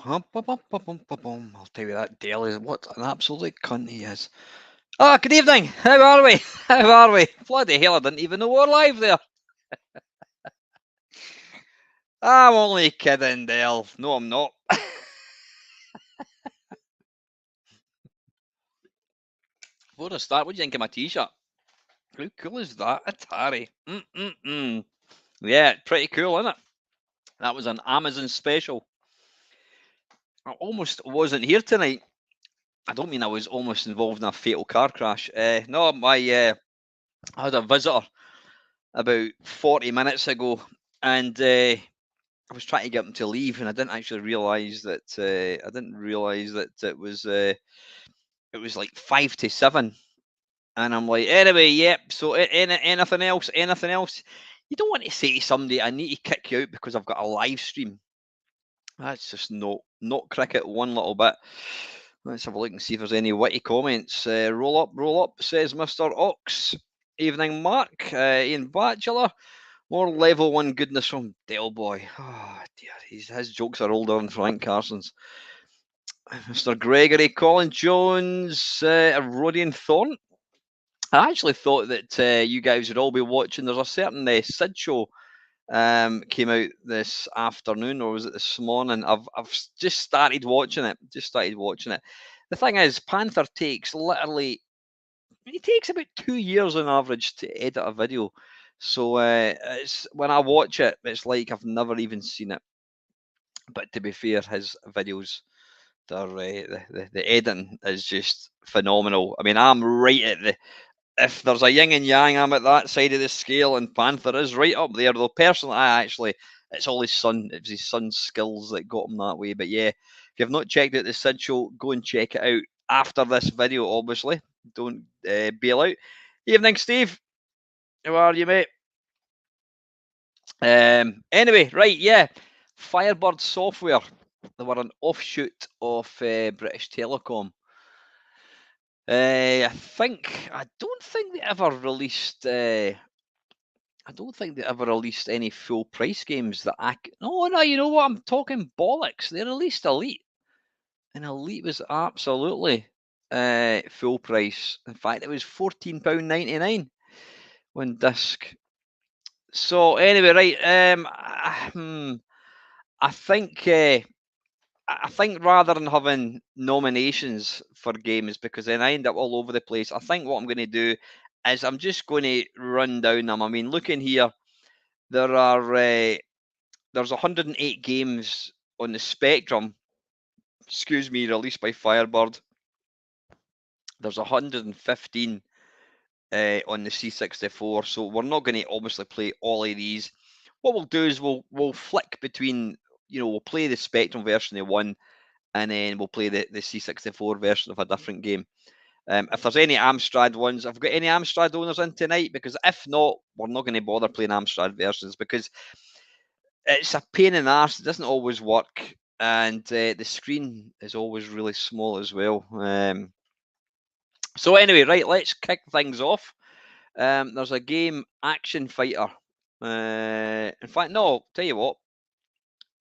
I'll tell you that daily. What an absolute cunt he is. Ah, good evening. How are we? How are we? Bloody hell, I didn't even know we were live there. I'm only kidding, Dale. No, I'm not. Before I start, what do you think of my t-shirt? How cool is that? Atari. Yeah, pretty cool, isn't it? That was an Amazon special. I almost wasn't here tonight. I don't mean I was almost involved in a fatal car crash. No, I had a visitor about 40 minutes ago, and I was trying to get him to leave, and I didn't actually realise that it was like 5 to 7, and I'm like, anyway, yep. So anything else? Anything else? You don't want to say to somebody, I need to kick you out because I've got a live stream. That's just not cricket one little bit. Let's have a look and see if there's any witty comments. Roll up, says Mr. Ox. Evening, Mark. Ian Bachelor. More level 1 goodness from Del Boy. Oh, dear. His jokes are older than Frank Carson's. Mr. Gregory, Colin Jones, Rodian Thorne. I actually thought that you guys would all be watching. There's a certain Sid show came out this afternoon, or was it this morning? I've just started watching it. The thing is, Panther takes literally, it takes about 2 years on average to edit a video. So it's when I watch it, it's like I've never even seen it. But to be fair, his videos, the editing is just phenomenal. I mean, I'm right at the, if there's a yin and yang, I'm at that side of the scale, and Panther is right up there. Though personally, it's all his son. It was his son's skills that got him that way. But yeah, if you've not checked out the Sid show, go and check it out after this video. Obviously, don't bail out. Evening, Steve. How are you, mate? Anyway, right, yeah. Firebird Software. They were an offshoot of British Telecom. I don't think they ever released. I don't think they ever released any full price games that I. No, you know what? I'm talking bollocks. They released Elite, and Elite was absolutely full price. In fact, it was £14.99 on disc. So anyway, right. I think rather than having nominations for games, because then I end up all over the place, I think what I'm going to do is I'm just going to run down them. I mean, looking here, there are there's 108 games on the Spectrum. Excuse me, released by Firebird. There's 115 on the C64. So we're not going to obviously play all of these. What we'll do is we'll flick between. We'll play the Spectrum version of one, and then we'll play the C64 version of a different game. If there's any Amstrad ones, I've got any Amstrad owners in tonight, because if not, we're not going to bother playing Amstrad versions, because it's a pain in the arse. It doesn't always work, and the screen is always really small as well. So anyway, right, let's kick things off. There's a game, Action Fighter. In fact, no, tell you what,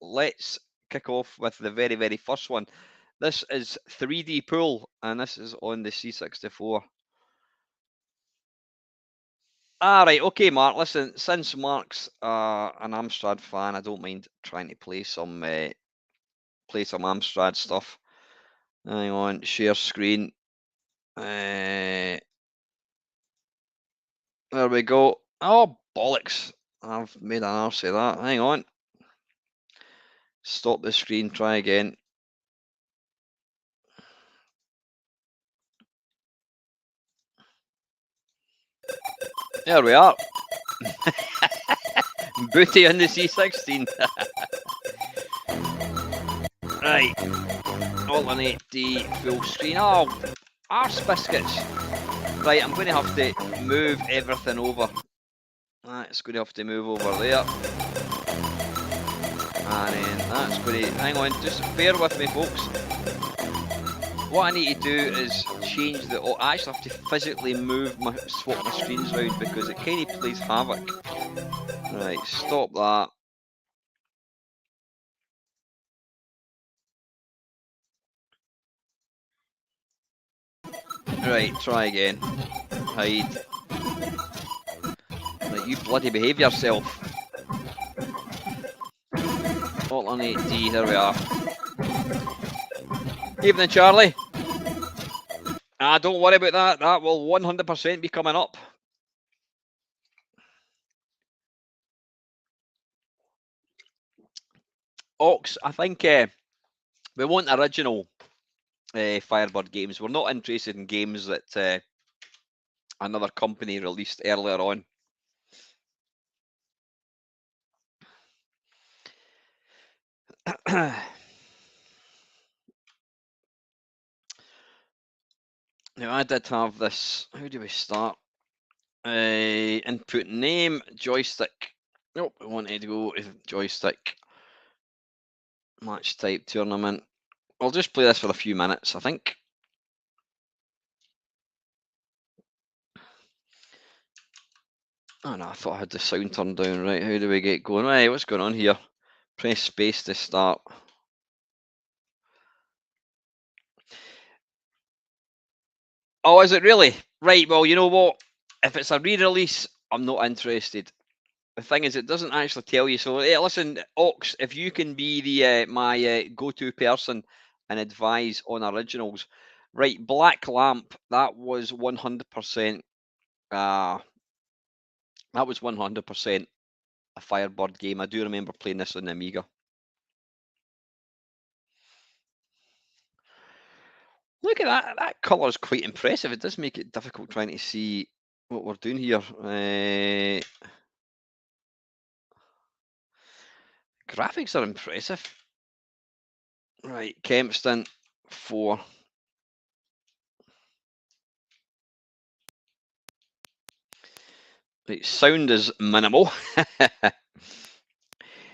let's kick off with the very, very first one. This is 3D Pool, and this is on the C64. Right, okay, Mark. Listen, since Mark's an Amstrad fan, I don't mind trying to play some Amstrad stuff. Hang on, share screen. There we go. Oh, bollocks. I've made an arse of that. Hang on. Stop the screen, try again. There we are. Booty on the C16. Right. Alternate the full screen. Oh, arse biscuits. Right, I'm going to have to move everything over. It's going to have to move over there. And then that's going to... Hang on, just bear with me, folks. What I need to do is change the... Oh, I actually have to physically swap my screens around, because it kind of plays havoc. Right, stop that. Right, try again. Hide. Right, you bloody behave yourself. Alternate D, here we are. Evening, Charlie. Don't worry about that. That will 100% be coming up. Ox, I think we want original Firebird games. We're not interested in games that another company released earlier on. Now, I did have this. How do we start? Input name, joystick. Nope, we wanted to go with joystick. Match type tournament. I'll just play this for a few minutes, I think. Oh no, I thought I had the sound turned down. Right, how do we get going? Right, what's going on here? Press space to start. Oh, is it really? Right, well, you know what? If it's a re-release, I'm not interested. The thing is, it doesn't actually tell you. So, hey, listen, Ox, if you can be the my go-to person and advise on originals. Right, Black Lamp, that was 100%. That was 100% a Firebird game. I do remember playing this on the Amiga. Look at that. That colour is quite impressive. It does make it difficult trying to see what we're doing here. Graphics are impressive. Right, Kempston 4. Right, sound is minimal.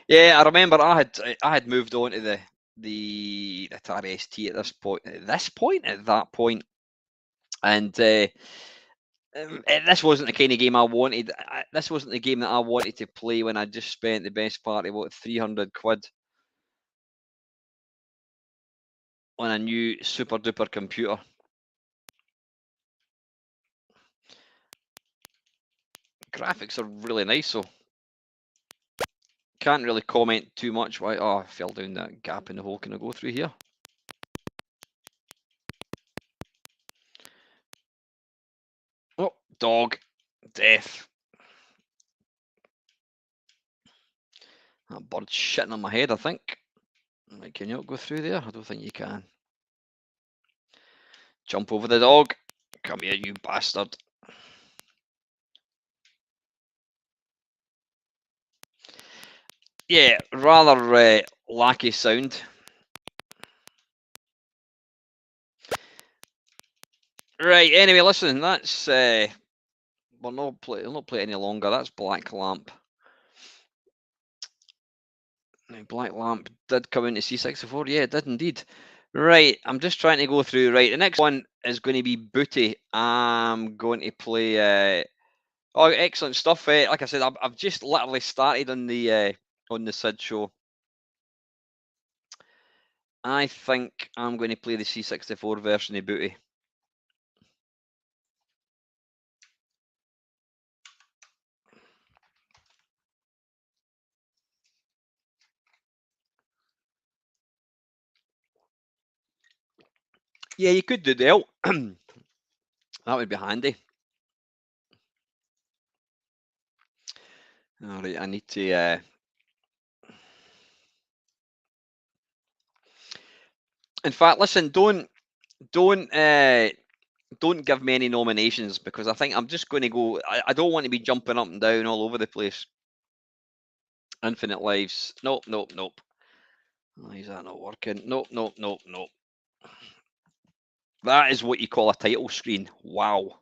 Yeah, I remember I had moved on to the Atari ST at this point. At that point, and this wasn't the kind of game I wanted. This wasn't the game that I wanted to play when I just spent the best part of what, 300 quid on a new super duper computer. Graphics are really nice, so can't really comment too much. Why? Oh, I fell down that gap in the hole. Can I go through here? Oh, dog, death. That bird's shitting on my head, I think. Right, can you not go through there? I don't think you can. Jump over the dog. Come here, you bastard. Yeah, rather lacky sound. Right, anyway, listen, that's we'll not play any longer. That's Black Lamp. Now, Black Lamp did come into C64. Yeah, it did indeed. Right, I'm just trying to go through. Right, the next one is going to be Booty. I'm going to play. Oh, excellent stuff. Like I said, I've just literally started on the SID show. I think I'm going to play the C64 version of Booty. Yeah, you could do the that would be handy. All right, I need to. In fact, listen, don't give me any nominations, because I think I'm just going to go. I don't want to be jumping up and down all over the place. Infinite Lives. Nope, nope, nope. Why is that not working? Nope, nope, nope, nope. That is what you call a title screen. Wow.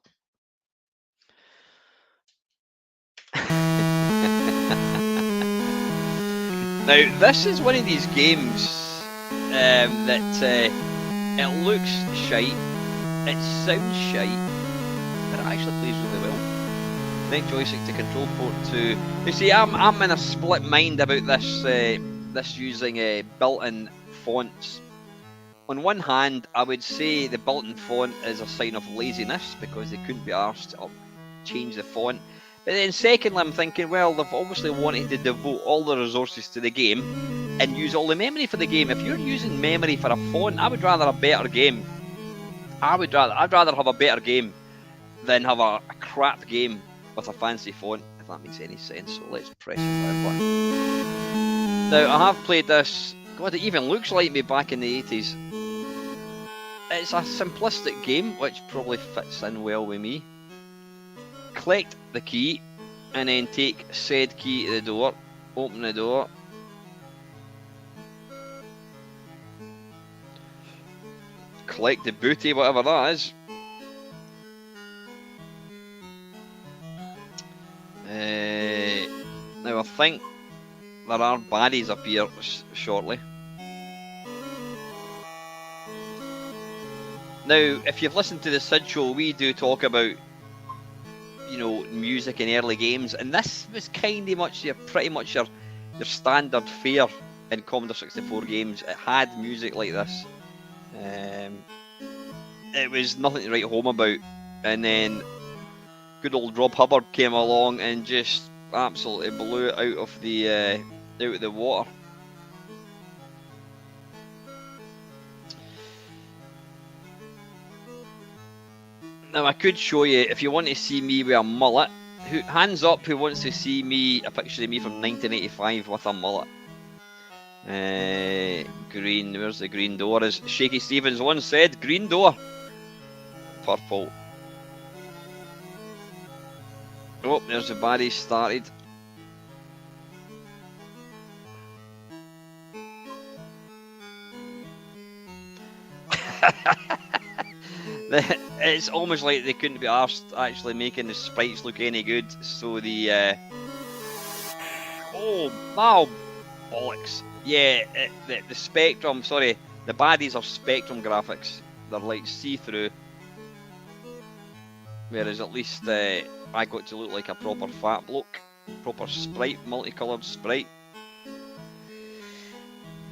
Now, this is one of these games that it looks shite, it sounds shite, but it actually plays really well. Connect joystick to control port 2. You see, I'm in a split mind about this. This using built-in fonts. on one hand, I would say the built-in font is a sign of laziness because they couldn't be arsed to change the font. But then secondly, I'm thinking, well, they've obviously wanted to devote all the resources to the game and use all the memory for the game. If you're using memory for a font, I would rather a better game. I'd rather have a better game than have a crap game with a fancy font, if that makes any sense. So let's press the fire button. Now, I have played this. God, it even looks like me back in the 80s. It's a simplistic game, which probably fits in well with me. Collect the key, and then take said key to the door. Open the door. Collect the booty, whatever that is. Now I think there are baddies up here shortly. Now, if you've listened to the Sid Show, we do talk about, you know, music in early games, and this was pretty much your standard fare in Commodore 64 games. It had music like this. It was nothing to write home about, and then good old Rob Hubbard came along and just absolutely blew it out of the water. Now I could show you, if you want to see me with a mullet. Hands up who wants to see a picture of me from 1985 with a mullet. Green, where's the green door? As Shaky Stevens once said, green door. Purple. Oh, there's the baddie started. It's almost like they couldn't be arsed actually making the sprites look any good, so the oh wow, bollocks. Yeah, the Spectrum, sorry, the baddies are Spectrum graphics. They're like see-through, whereas at least I got to look like a proper fat bloke, proper sprite, multicoloured sprite.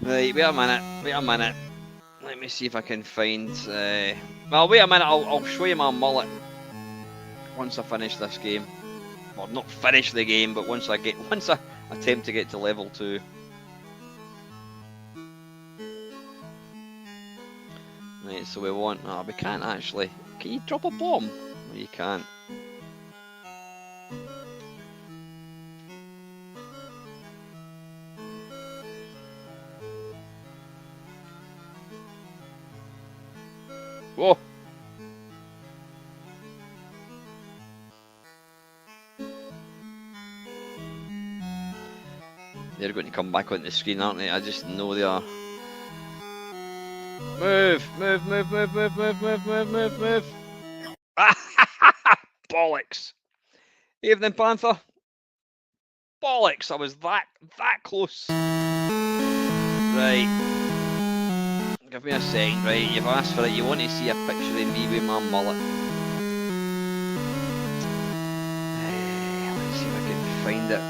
Right, wait a minute. Let me see if I can find. Well, wait a minute. I'll show you my mullet once I finish this game. Well, not finish the game, but once I attempt to get to level 2. Right, so we want. We can't actually. Can you drop a bomb? No, you can't. Whoa! They're going to come back on the screen, aren't they? I just know they are. Move! Move! Move! Move! Move! Move! Move! Move! Move! Move! Bollocks! Evening, Panther. Bollocks! I was that close. Right. Give me a second, right? You've asked for it. You want to see a picture of me with my mullet. Let's see if I can find it.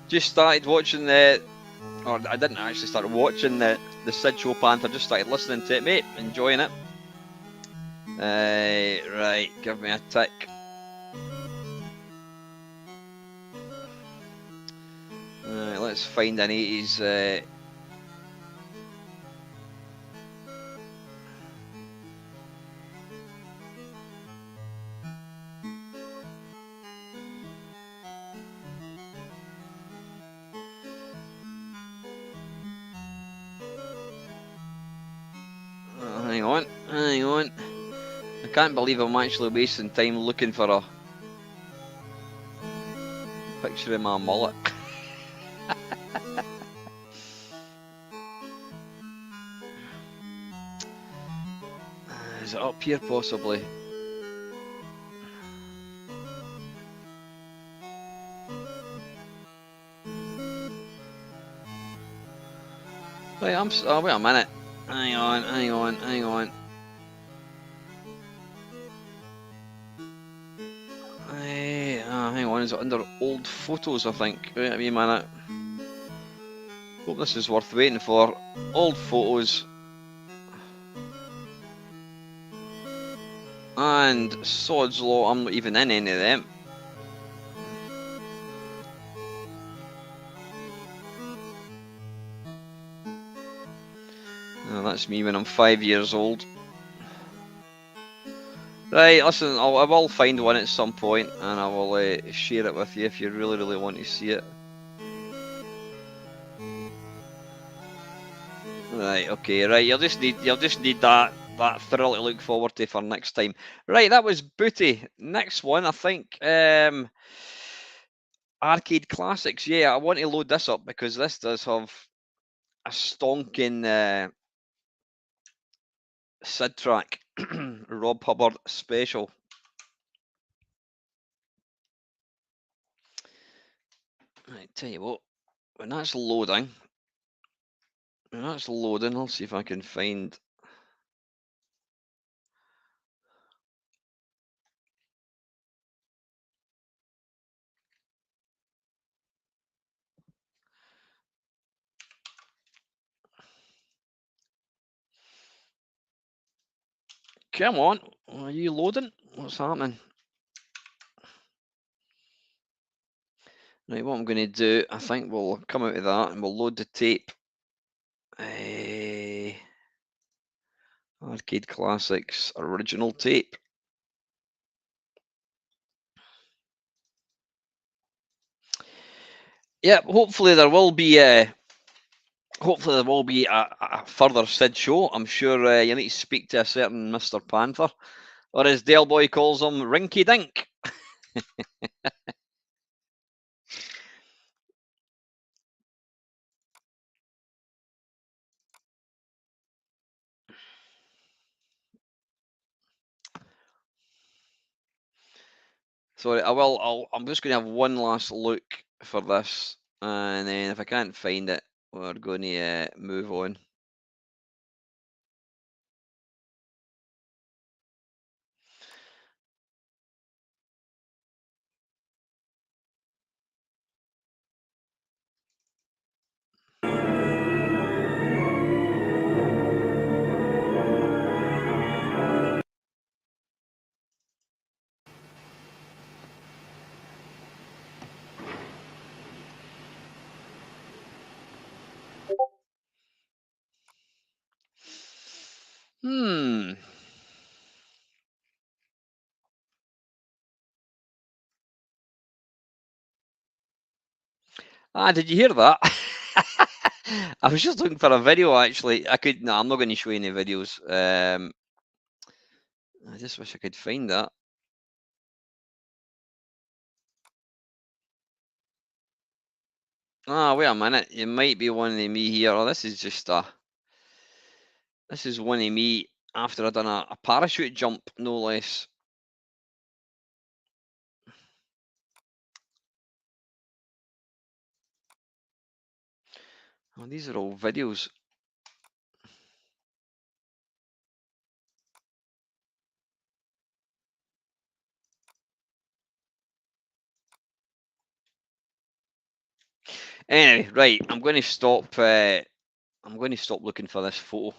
Just started watching I didn't actually start watching the Sid Show, Panther. Just started listening to it, mate. Enjoying it. Right, give me a tick. Let's find an 80s. Hang on. I can't believe I'm actually wasting time looking for a picture of my mullet. Is it up here possibly? Wait, wait a minute. Hang on. Hang on, one's under old photos, I think. Wait a wee minute. Hope this is worth waiting for. Old photos. And sod's law, I'm not even in any of them. Oh, that's me when I'm 5 years old. Right, listen, I will find one at some point, and I will share it with you if you really, really want to see it. Right, okay, right. You'll just need that thrill to look forward to for next time. Right, that was Booty. Next one, I think. Arcade Classics. Yeah, I want to load this up because this does have a stonking SID track. Rob Hubbard special. Right, tell you what, when that's loading, I'll see if I can find. Come on, are you loading? What's happening? Right, what I'm going to do, I think we'll come out of that and we'll load the tape. Arcade Classics original tape. Yeah, hopefully there will be a further SID show. I'm sure you need to speak to a certain Mr. Panther, or as Dale Boy calls him, Rinky Dink. Sorry, I'm just going to have one last look for this, and then if I can't find it, we're going to move on. Did you hear that? I was just looking for a video, actually. No, I'm not going to show you any videos. I just wish I could find that. Wait a minute. It might be one of me here. Oh, this is just this is one of me after I've done a parachute jump, no less. Oh, these are all videos. Anyway, right. I'm going to stop. I'm going to stop looking for this photo.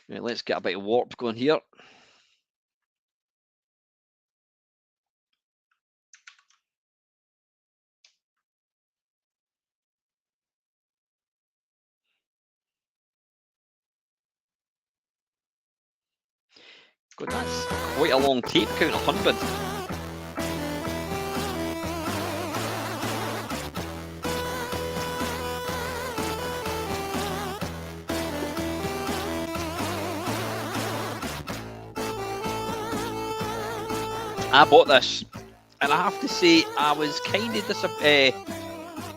Right, let's get a bit of warp going here. God, that's quite a long tape count, 100. I bought this, and I have to say I was kind of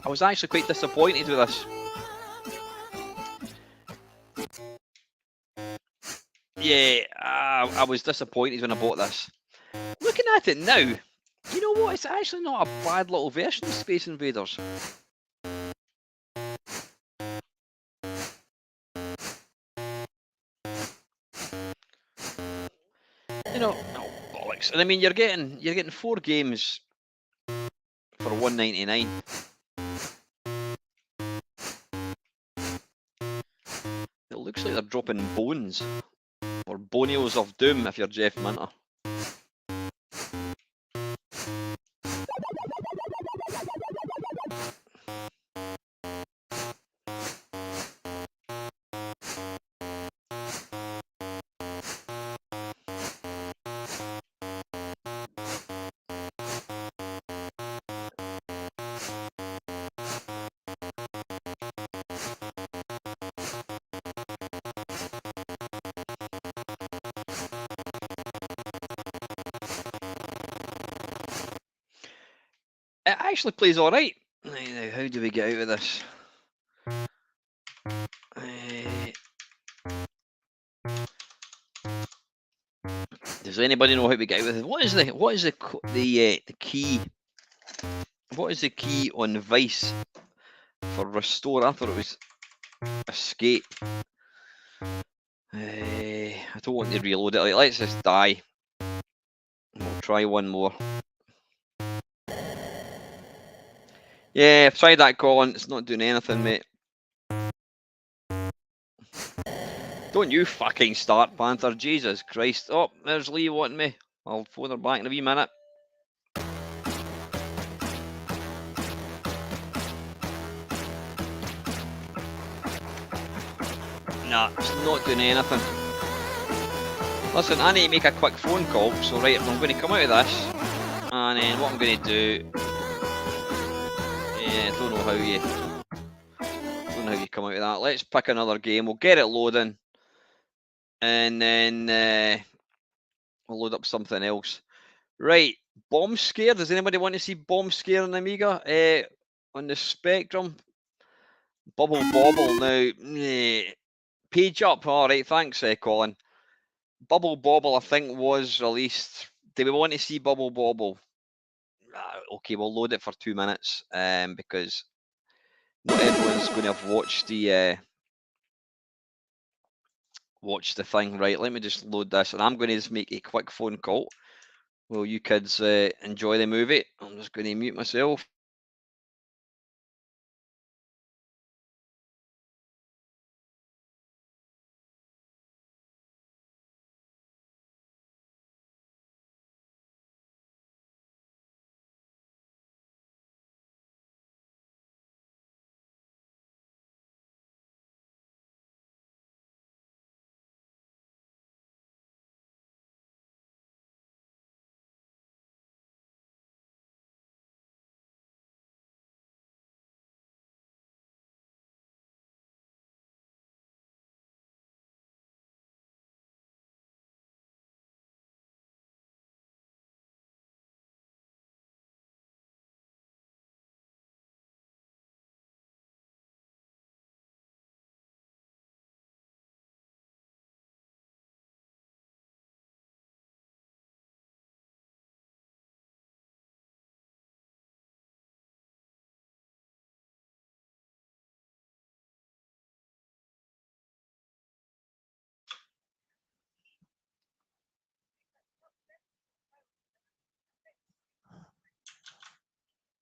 I was actually quite disappointed with this. Yeah, I was disappointed when I bought this. Looking at it now, you know what? It's actually not a bad little version of Space Invaders. You know, no bollocks. And I mean, you're getting 4 games for 199. It looks like they're dropping bones or bonios of doom if you're Jeff Minter. It actually plays all right. Now, how do we get out of this? Does anybody know how we get out of it? What is the key? What is the key on Vice for restore? I thought it was escape. I don't want to reload it. Like, let's just die. We'll try one more. Yeah, I've tried that, Colin. It's not doing anything, mate. Don't you fucking start, Panther. Jesus Christ. Oh, there's Lee wanting me. I'll phone her back in a wee minute. Nah, it's not doing anything. Listen, I need to make a quick phone call. So, right, I'm going to come out of this. And then what I'm going to do... Yeah, I don't know how you come out of that. Let's pick another game. We'll get it loading. And then we'll load up something else. Right, Bomb Scare. Does anybody want to see Bomb Scare on Amiga? On the Spectrum? Bubble Bobble now. Page up. All right, thanks, Colin. Bubble Bobble, I think, was released. Do we want to see Bubble Bobble? Okay, we'll load it for 2 minutes because not everyone's going to have watched the thing. Right, let me just load this, and I'm going to just make a quick phone call. Will you kids enjoy the movie? I'm just going to mute myself.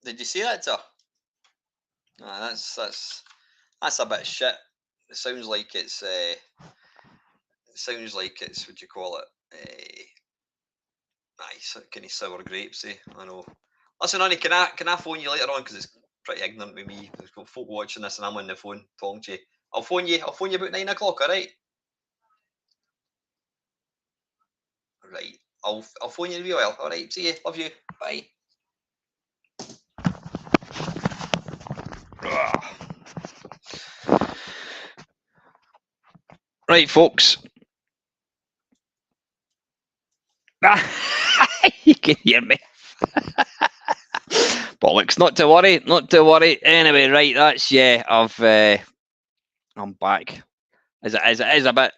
Did you see that, sir? That's a bit shit. It sounds like it's what do you call it? Nice, kind of sour grapes. I know. Listen, honey, can I phone you later on because it's pretty ignorant with me. There's got folk watching this and I'm on the phone talking to you. I'll phone you about 9 o'clock. All right. Right. I'll phone you in a wee while. All right. See you. Love you. Bye. Right, folks. You can hear me. Bollocks. Not to worry. Anyway, right. That's I'm back. It is a bit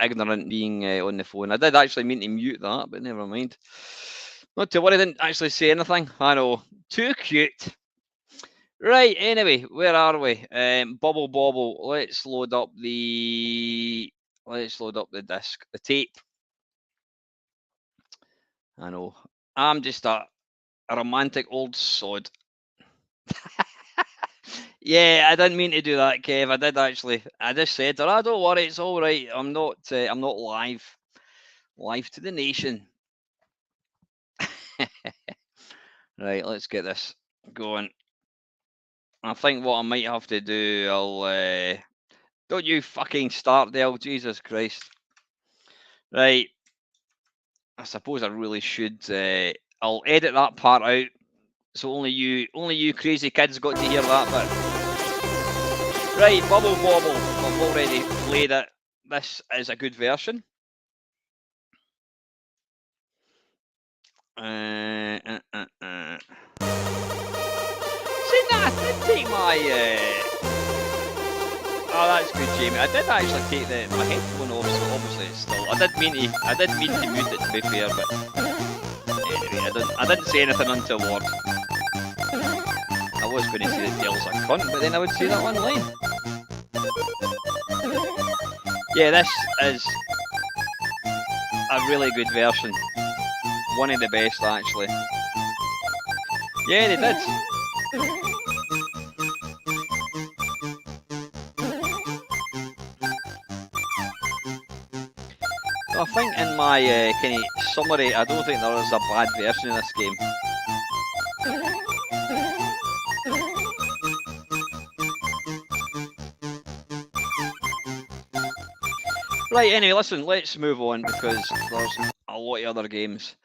ignorant being on the phone. I did actually mean to mute that, but never mind. Not to worry. I didn't actually say anything. I know. Too cute. Right, anyway, where are we? Bubble Bobble. Let's load up the disc, the tape. I know. I'm just A romantic old sod. Yeah, I didn't mean to do that, Kev. I did actually. I just said, "Oh, don't worry, it's all right. I'm not. I'm not live. Live to the nation." Right, let's get this going. I think what I might have to do, I'll. Don't you fucking start, Del. Jesus Christ. Right. I suppose I really should. I'll edit that part out, so only you crazy kids got to hear that bit. Right, Bubble Bobble. I've already played it. This is a good version. See, nah, I did take my. Oh, that's good, Jamie. I did actually take my headphone off, so obviously it's still. I did mean to mute it, to be fair, but anyway, I didn't say anything untoward. I was going to say that Dale's a cunt, but then I would say that online. Yeah, this is a really good version. One of the best, actually. Yeah, they did. So I think in my kind of summary, I don't think there is a bad version of this game. Right, anyway, listen, let's move on because there's a lot of other games.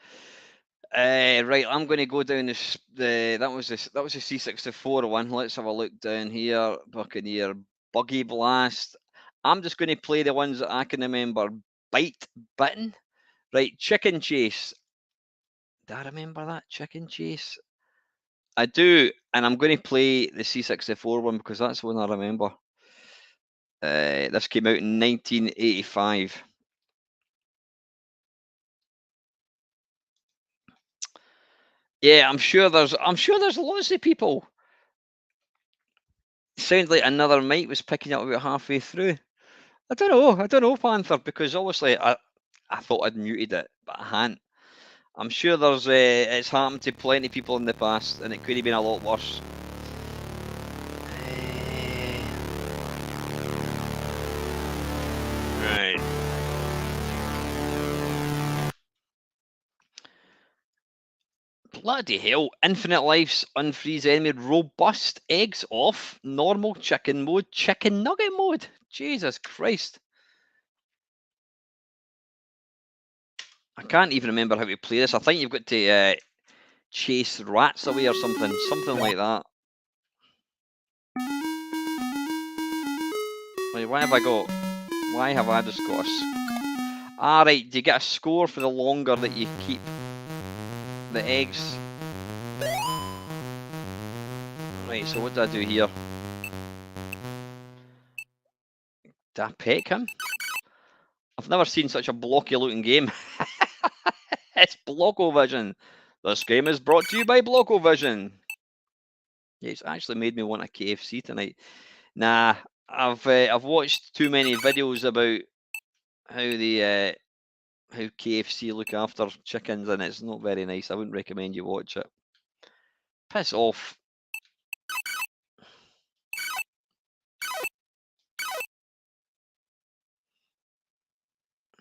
Right, I'm going to go down that was the C64 one. Let's have a look down here. Buccaneer, Buggy Blast. I'm just going to play the ones that I can remember. Bitten. Right, Chicken Chase. Do I remember that? Chicken Chase? I do, and I'm going to play the C64 one because that's the one I remember. This came out in 1985. Yeah, I'm sure there's lots of people. Sounds like another mic was picking up about halfway through. I don't know, Panther, because obviously I thought I'd muted it, but I hadn't. I'm sure there's it's happened to plenty of people in the past, and it could have been a lot worse. Right. Bloody hell. Infinite lives, unfreeze enemy, robust, eggs off, normal chicken mode, chicken nugget mode. Jesus Christ. I can't even remember how to play this. I think you've got to chase rats away or something like that. Wait, why have I just got a... right, do you get a score for the longer that you keep the eggs? Right, so what do I do here? Do I peck him? I've never seen such a blocky looking game. It's Blockovision. This game is brought to you by Blockovision. Yeah, it's actually made me want a KFC tonight. Nah, I've watched too many videos about how KFC look after chickens, and it's not very nice. I wouldn't recommend you watch it. Piss off.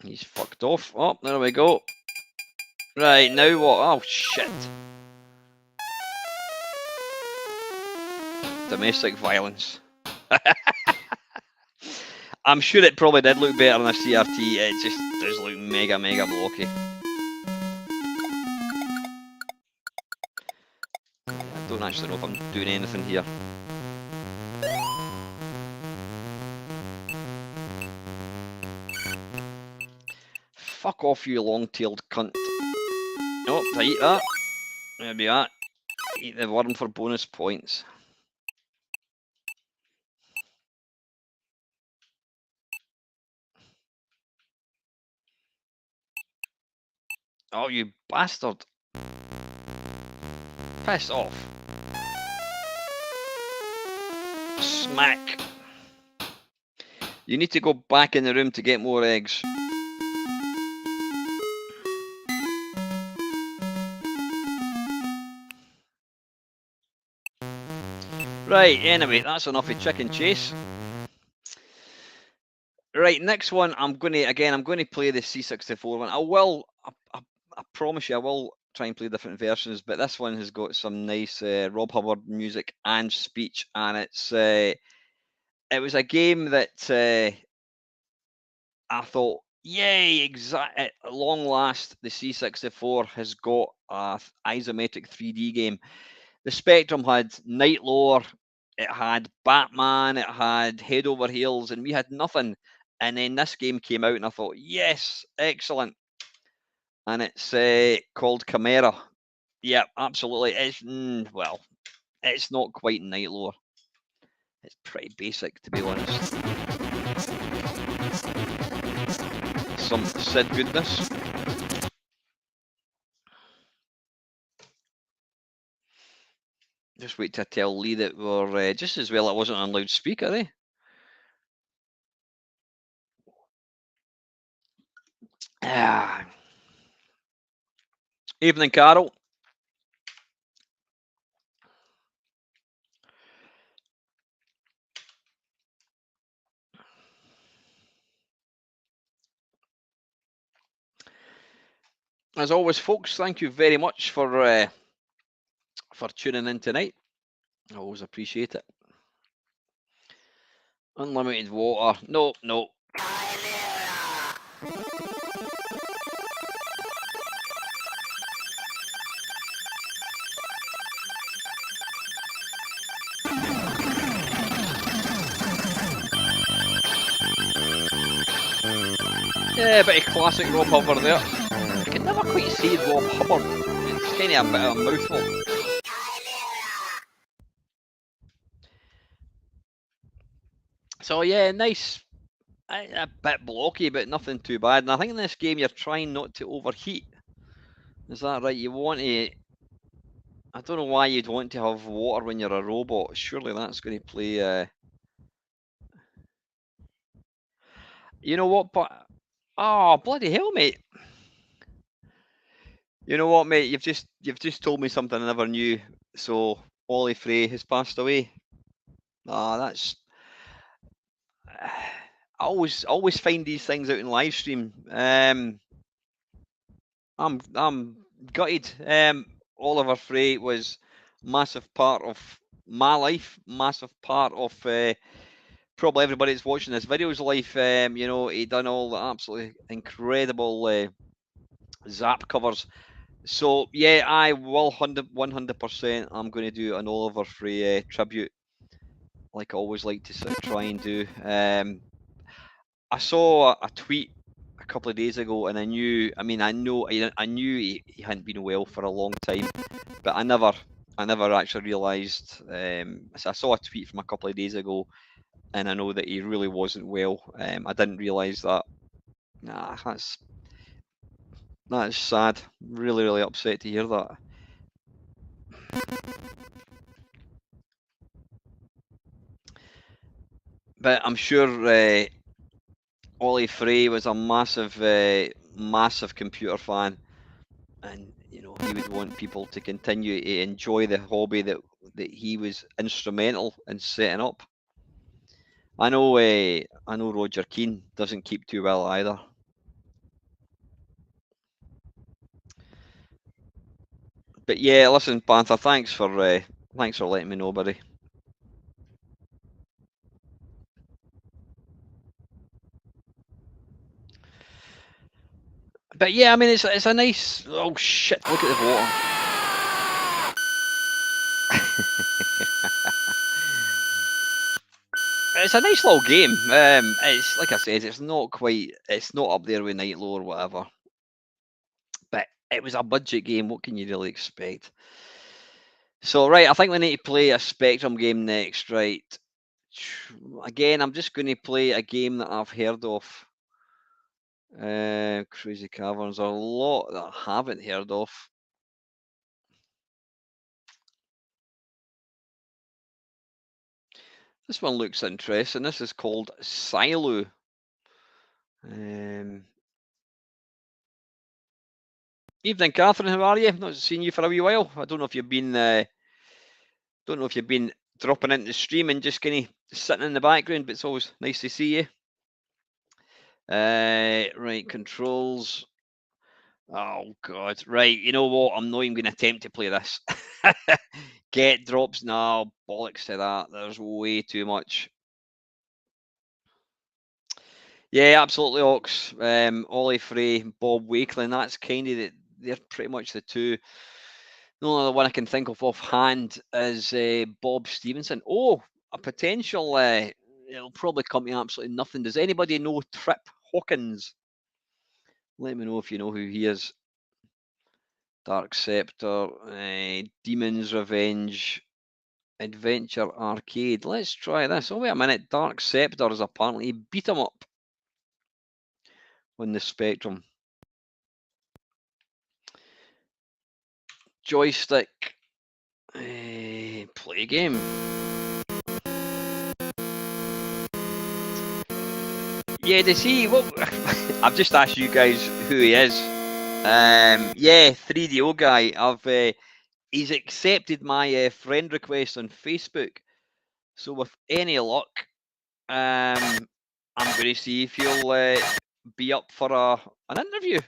He's fucked off. Oh, there we go. Right, now what? Oh, shit. Domestic violence. I'm sure it probably did look better than a CRT. It just does look mega blocky. I don't actually know if I'm doing anything here. Fuck off, you long-tailed cunt. Oh, I eat that. Maybe that. Eat the worm for bonus points. Oh, you bastard. Piss off. Smack. You need to go back in the room to get more eggs. Right, anyway, that's enough of chicken chase. Right, next one, I'm going to play the C64 one. I promise you, I will try and play different versions, but this one has got some nice Rob Hubbard music and speech, and it was a game that I thought, yay, at long last, the C64 has got a isometric 3D game. The Spectrum had Night Lore, it had Batman, it had Head Over Heels, and we had nothing. And then this game came out, and I thought, yes, excellent. And it's called Chimera. Yeah, absolutely. Well, it's not quite Night Lore. It's pretty basic, to be honest. Some Sid goodness. Just wait to tell Lee that we're just as well. It wasn't on loudspeaker, eh? Evening, Carol. As always, folks, thank you very much for tuning in tonight. I always appreciate it. Unlimited water. No, no. Yeah, a bit of classic Rob Hubbard there. I can never quite say Rob Hubbard. It's kind of a bit of a mouthful. So yeah, nice. A bit blocky, but nothing too bad. And I think in this game you're trying not to overheat. Is that right? You want to... I don't know why you'd want to have water when you're a robot. Surely that's going to play... You know what, but... Oh, bloody hell, mate. You know what, mate? You've just told me something I never knew. So Ollie Frey has passed away. Ah, that's... I always find these things out in live stream. I'm gutted. Oliver Frey was massive part of my life, massive part of probably everybody that's watching this video's life. You know, he done all the absolutely incredible Zap covers. So yeah, I will 100%. I'm going to do an Oliver Frey tribute, like I always like to sort of try and do. I saw a tweet a couple of days ago, and I knew. I mean, I knew he hadn't been well for a long time, but I never actually realised. So I saw a tweet from a couple of days ago, and I know that he really wasn't well. I didn't realise that. Nah, that's sad. Really, really upset to hear that. But I'm sure Ollie Frey was a massive computer fan, and you know he would want people to continue to enjoy the hobby that he was instrumental in setting up. I know Roger Keane doesn't keep too well either. But yeah, listen, Panther, thanks for letting me know, buddy. But yeah, I mean, it's a nice. Oh shit! Look at the water. It's a nice little game. It's like I said, it's not up there with Night Lore or whatever. But it was a budget game. What can you really expect? So right, I think we need to play a Spectrum game next, right? Again, I'm just going to play a game that I've heard of. Crazy Caverns. A lot that I haven't heard of. This one looks interesting. This is called Silo. Evening, Catherine. How are you? Not seen you for a wee while. I don't know if you've been dropping into the stream and just kind of sitting in the background, but it's always nice to see you. Right, controls. Oh God, right. You know what? I'm not even going to attempt to play this. Get drops. No, bollocks to that. There's way too much. Yeah, absolutely, Ox. Ollie Frey, Bob Wakeling. That's kind of they're pretty much the two. The only other one I can think of offhand is Bob Stevenson. Oh, a potential. It'll probably come to absolutely nothing. Does anybody know Trip Hawkins? Let me know if you know who he is. Dark Scepter, Demon's Revenge, Adventure Arcade. Let's try this. Oh, wait a minute. Dark Scepter is apparently beat 'em up on the Spectrum. Joystick. Play game. Yeah, does he? Well, I've just asked you guys who he is. Yeah, 3DO guy. He's accepted my friend request on Facebook. So with any luck, I'm going to see if he'll be up for an interview.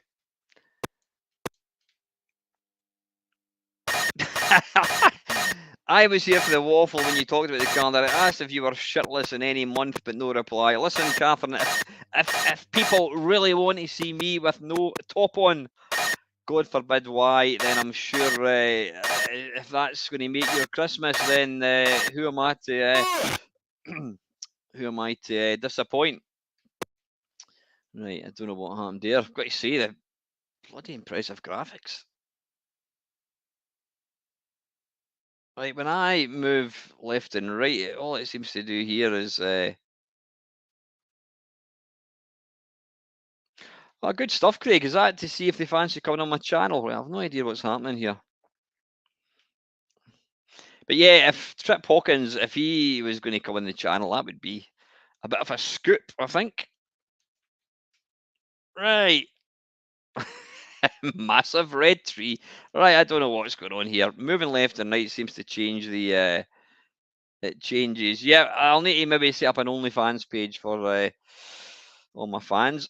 I was here for the waffle when you talked about the calendar. I asked if you were shitless in any month, but no reply. Listen, Catherine, if people really want to see me with no top on, God forbid why, then I'm sure if that's going to make your Christmas, then who am I to who am I to disappoint? Right, I don't know what happened there. I've got to say the bloody impressive graphics. Right, when I move left and right, all it seems to do here is oh, good stuff, Craig. Is that to see if they fancy coming on my channel? Well, I have no idea what's happening here. But yeah, if Trip Hawkins, if he was going to come on the channel, that would be a bit of a scoop, I think. Right. Massive red tree. Right, I don't know what's going on here. Moving left and right seems to change the it changes. Yeah, I'll need to maybe set up an OnlyFans page for all my fans.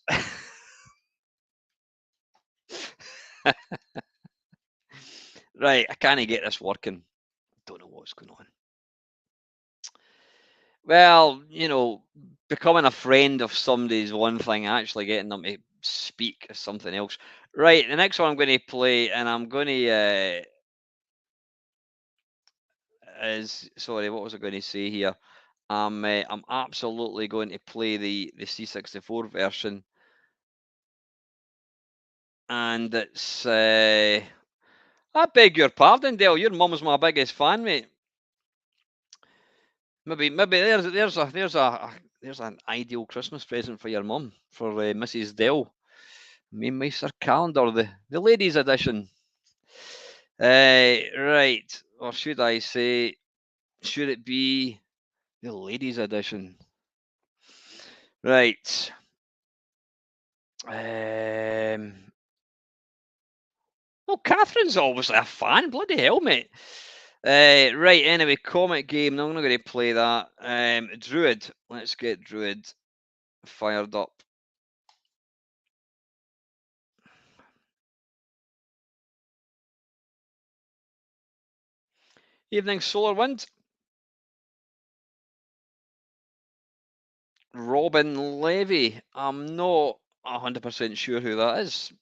Right, I can't get this working. Don't know what's going on. Well, you know, becoming a friend of somebody is one thing. Actually getting them to speak is something else. Right, the next one I'm going to play, and I'm going to is sorry, what was I going to say here? I'm absolutely going to play the C64 version, and it's I beg your pardon, Dale. Your mum's my biggest fan, mate. Maybe there's an ideal Christmas present for your mum, for Mrs. Dell. Mamemeister calendar, the ladies edition. Right, or should I say, should it be the ladies edition? Right. Well, Catherine's obviously a fan. Bloody hell, mate. Right, anyway, Comet game. No, I'm not going to play that. Druid. Let's get Druid fired up. Evening, Solar Wind. Robin Levy. I'm not 100% sure who that is.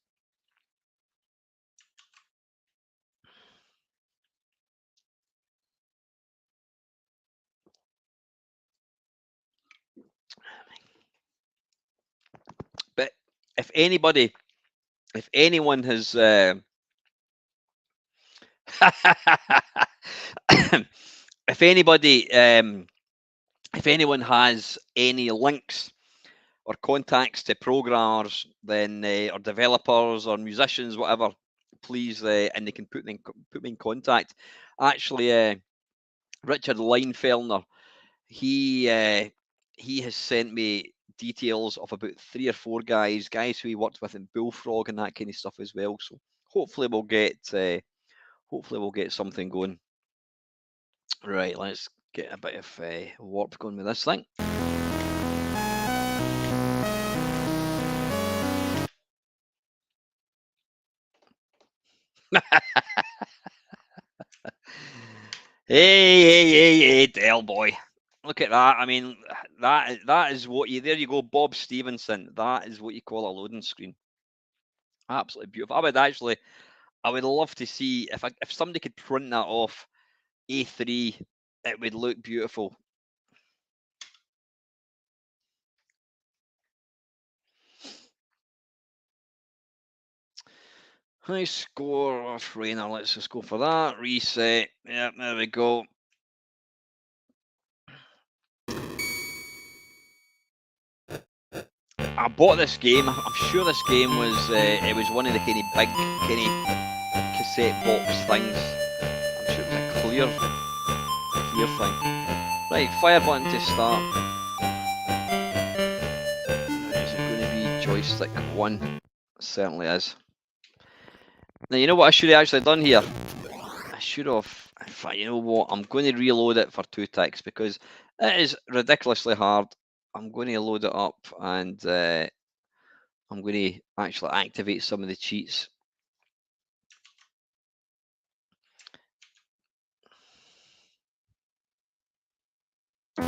But if anybody, if anyone has, if anybody, if anyone has any links or contacts to programmers, then or developers or musicians, whatever, please, and they can put me in contact. Actually, Richard Leinfellner, he has sent me details of about 3 or 4 guys who he worked with in Bullfrog and that kind of stuff as well. So hopefully we'll get something going. Right, let's get a bit of warp going with this thing. Hey, Del boy. Look at that. I mean, that is what you, there you go, Bob Stevenson. That is what you call a loading screen. Absolutely beautiful. I would love to see if somebody could print that off A3, it would look beautiful. High score trainer. Let's just go for that. Reset. Yeah, there we go. I bought this game. I'm sure this game was it was one of the kind of big kind of cassette box things. I'm sure it was a clear thing. Right, fire button to start. Is it going to be joystick 1? It certainly is. Now you know what I should have actually done here. I should have. In fact, you know what? I'm going to reload it for 2 ticks because it is ridiculously hard. I'm going to load it up and I'm going to actually activate some of the cheats. I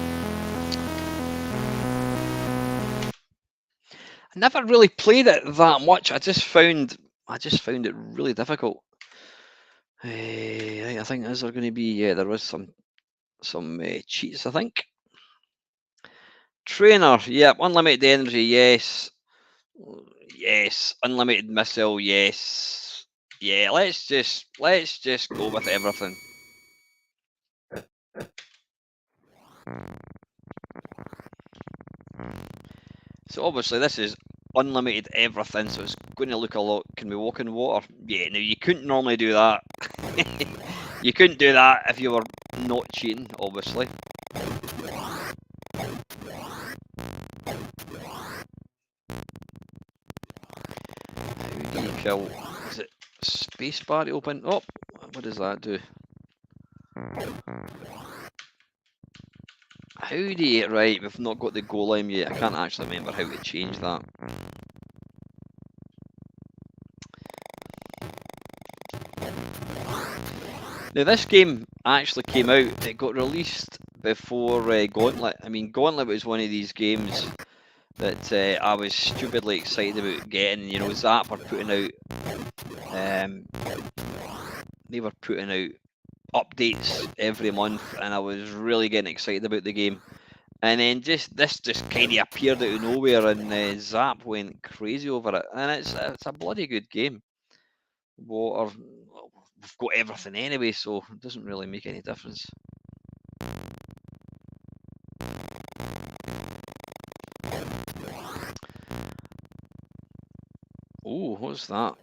never really played it that much. I just found it really difficult. I think is there going to be? Yeah, there was some cheats. I think. Trainer, yep. Unlimited energy, yes. Yes. Unlimited missile, yes. Yeah. Let's just go with everything. So obviously this is unlimited everything, so it's going to look a lot. Can we walk in water? Yeah, now you couldn't normally do that. You couldn't do that if you were not cheating, obviously. How do you kill? Is it spacebar to open? Oh, what does that do? How do you... Right, we've not got the golem yet. I can't actually remember how to change that. Now this game actually came out, it got released before Gauntlet. I mean, Gauntlet was one of these games that I was stupidly excited about getting. You know, Zap were putting out, they were putting out updates every month, and I was really getting excited about the game. And then this just kind of appeared out of nowhere, and Zap went crazy over it. And it's a bloody good game. Water, we've got everything anyway, so it doesn't really make any difference. Oh, what's that?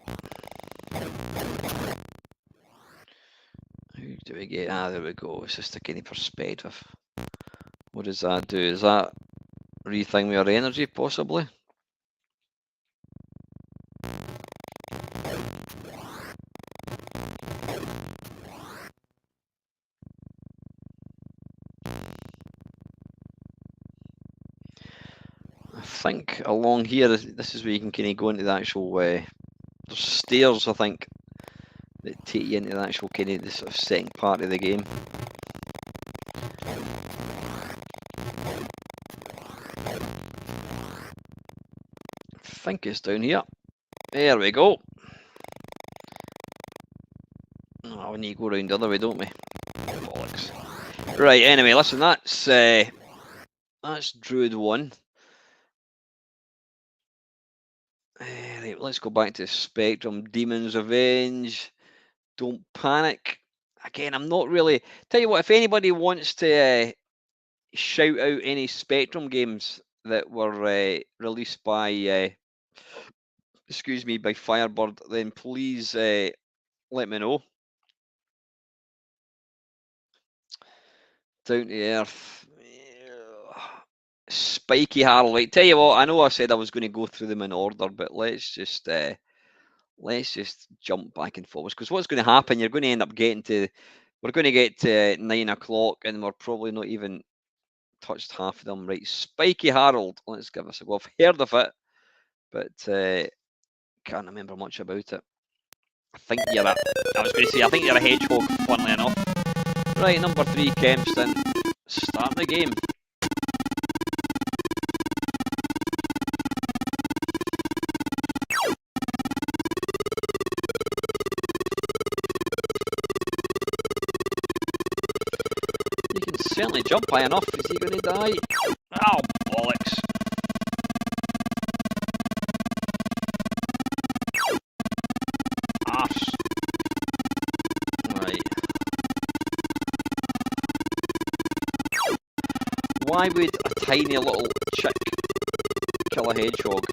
How do we get? Ah, there we go. It's just a kind of perspective. What does that do? Is that rethink with our energy, possibly? I think along here, this is where you can kind of go into the actual. There's stairs, I think, that take you into the actual kind of the sort of second part of the game. I think it's down here. There we go. Oh, we need to go around the other way, don't we? Bollocks. Right. Anyway, listen. That's Druid 1. Right, let's go back to Spectrum. Demon's Revenge. Don't Panic. Again, I'm not really... Tell you what, if anybody wants to shout out any Spectrum games that were released by... excuse me, by Firebird, then please let me know. Down to Earth. Spiky Harley. Tell you what, I know I said I was going to go through them in order, but let's just jump back and forwards, because what's going to happen, you're going to end up getting to We're going to get to 9 o'clock, and we're probably not even touched half of them. Right, Spiky Harold. Let's give us a go. I've heard of it, but can't remember much about it. I think you're a. I was going to say, I think you're a hedgehog. Funnily enough. Right, number 3, Kempston. Start the game. You can certainly jump high enough. Is he going to die? Oh, bollocks. Arse. Right. Why would a tiny little chick kill a hedgehog?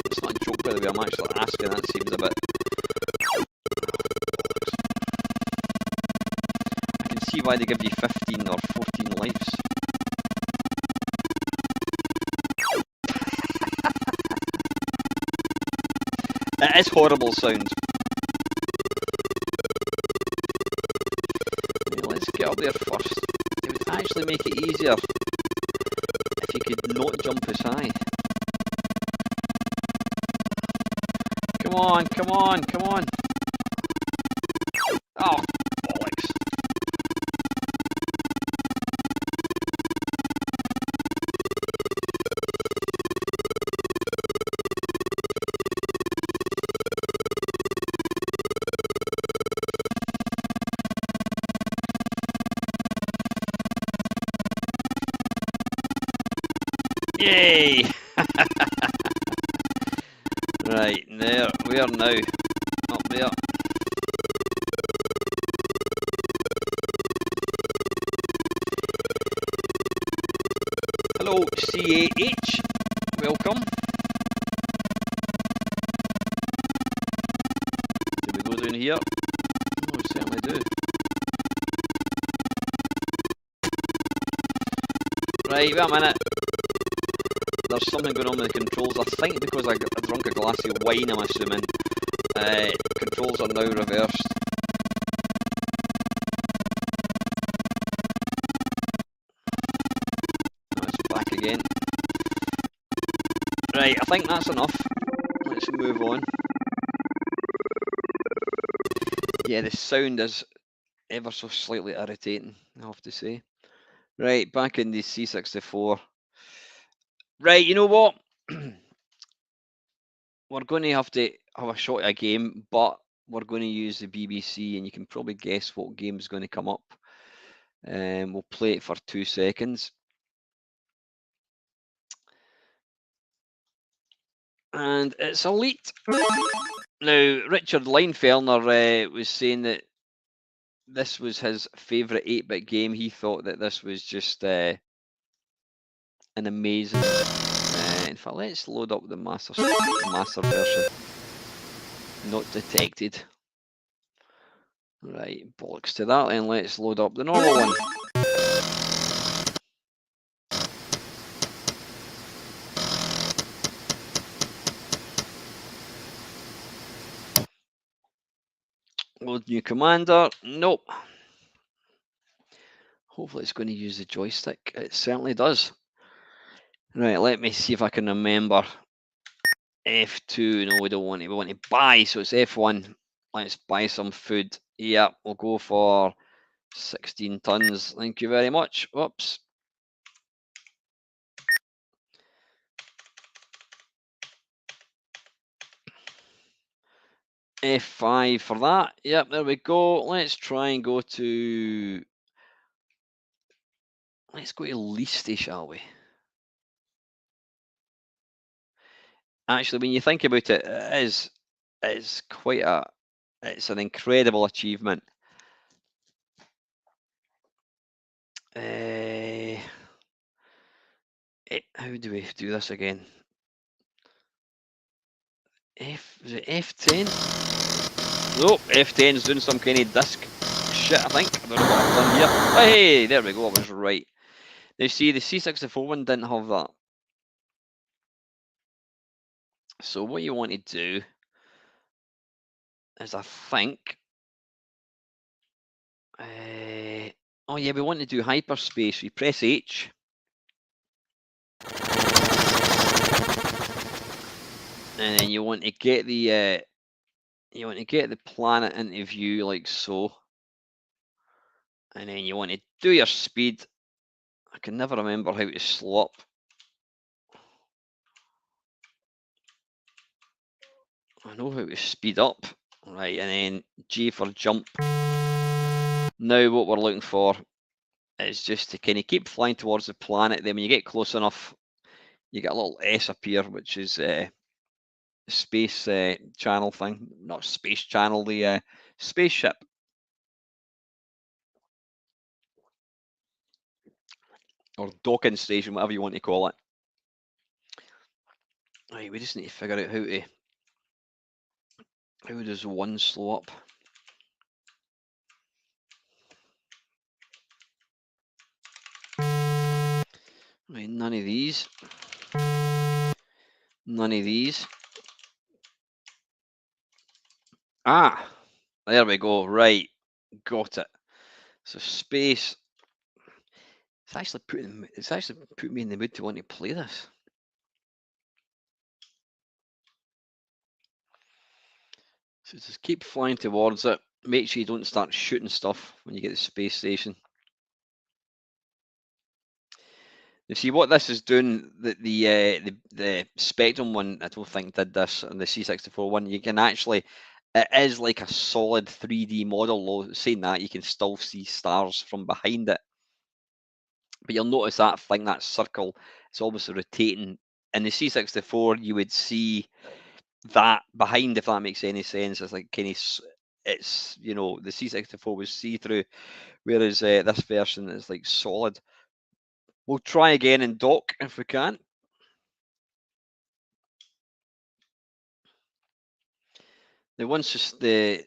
It's not a joke, by the way. I'm actually asking. That seems a bit. I can see why they give you 15 or 14 lives. It is horrible sound. Right, let's get up there first. It would actually make it easier if you could not jump as high. Come on, come on, come on. Oh, bollocks. Yay! Right, there we are now. Up there. Hello, CAH. Welcome. Do we go down here? Oh, we certainly do. Right, wait a minute. There's something going on with the controls. I think because I drunk a glass of wine, I'm assuming. Controls are now reversed. It's back again. Right, I think that's enough. Let's move on. Yeah, the sound is ever so slightly irritating, I have to say. Right, back in the C64. Right, you know what? We're going to have a shot at a game, but we're going to use the BBC, and you can probably guess what game's going to come up. We'll play it for 2 seconds. And it's Elite. Now, Richard Leinfelner was saying that this was his favourite 8-bit game. He thought that this was just an amazing. In fact, let's load up the master version. Not detected. Right, bollocks to that, and let's load up the normal one. Load new commander. Nope. Hopefully it's going to use the joystick. It certainly does. Right, let me see if I can remember. F2. No, we don't want it. We want to buy, so it's F1. Let's buy some food. Yeah, we'll go for 16 tons. Thank you very much. Whoops. F5 for that. Yep, there we go. Let's try and go to... Let's go to Leasty, shall we? Actually, when you think about it, it's quite a... It's an incredible achievement. How do we do this again? Is it F10? Nope, F10's doing some kind of disc shit, I think. I don't know what I've done here. Hey, there we go, I was right. Now see, the C64 one didn't have that. So what you want to do is, I think, Oh yeah, we want to do hyperspace. We press H. And then you want to get the planet into view like so. And then you want to do your speed. I can never remember how to slow up. I know how to speed up. Right, and then G for jump. Now what we're looking for is just to kind of keep flying towards the planet. Then when you get close enough, you get a little S appear, which is space channel thing. Not space channel, the spaceship. Or docking station, whatever you want to call it. Right, we just need to figure out how does one slow up. Right, none of these. None of these. Ah, there we go. Right, got it. So space. It's actually put me in the mood to want to play this. So just keep flying towards it. Make sure you don't start shooting stuff when you get to the space station. You see what this is doing. The Spectrum one, I don't think did this, and the C64 one, you can actually. It is like a solid 3D model. Though saying that, you can still see stars from behind it. But you'll notice that thing, that circle, it's almost rotating. In the C64, you would see that behind, if that makes any sense. It's like kind of, it's, you know, the C64 was see-through, whereas this version is like solid. We'll try again in dock if we can. Now, once the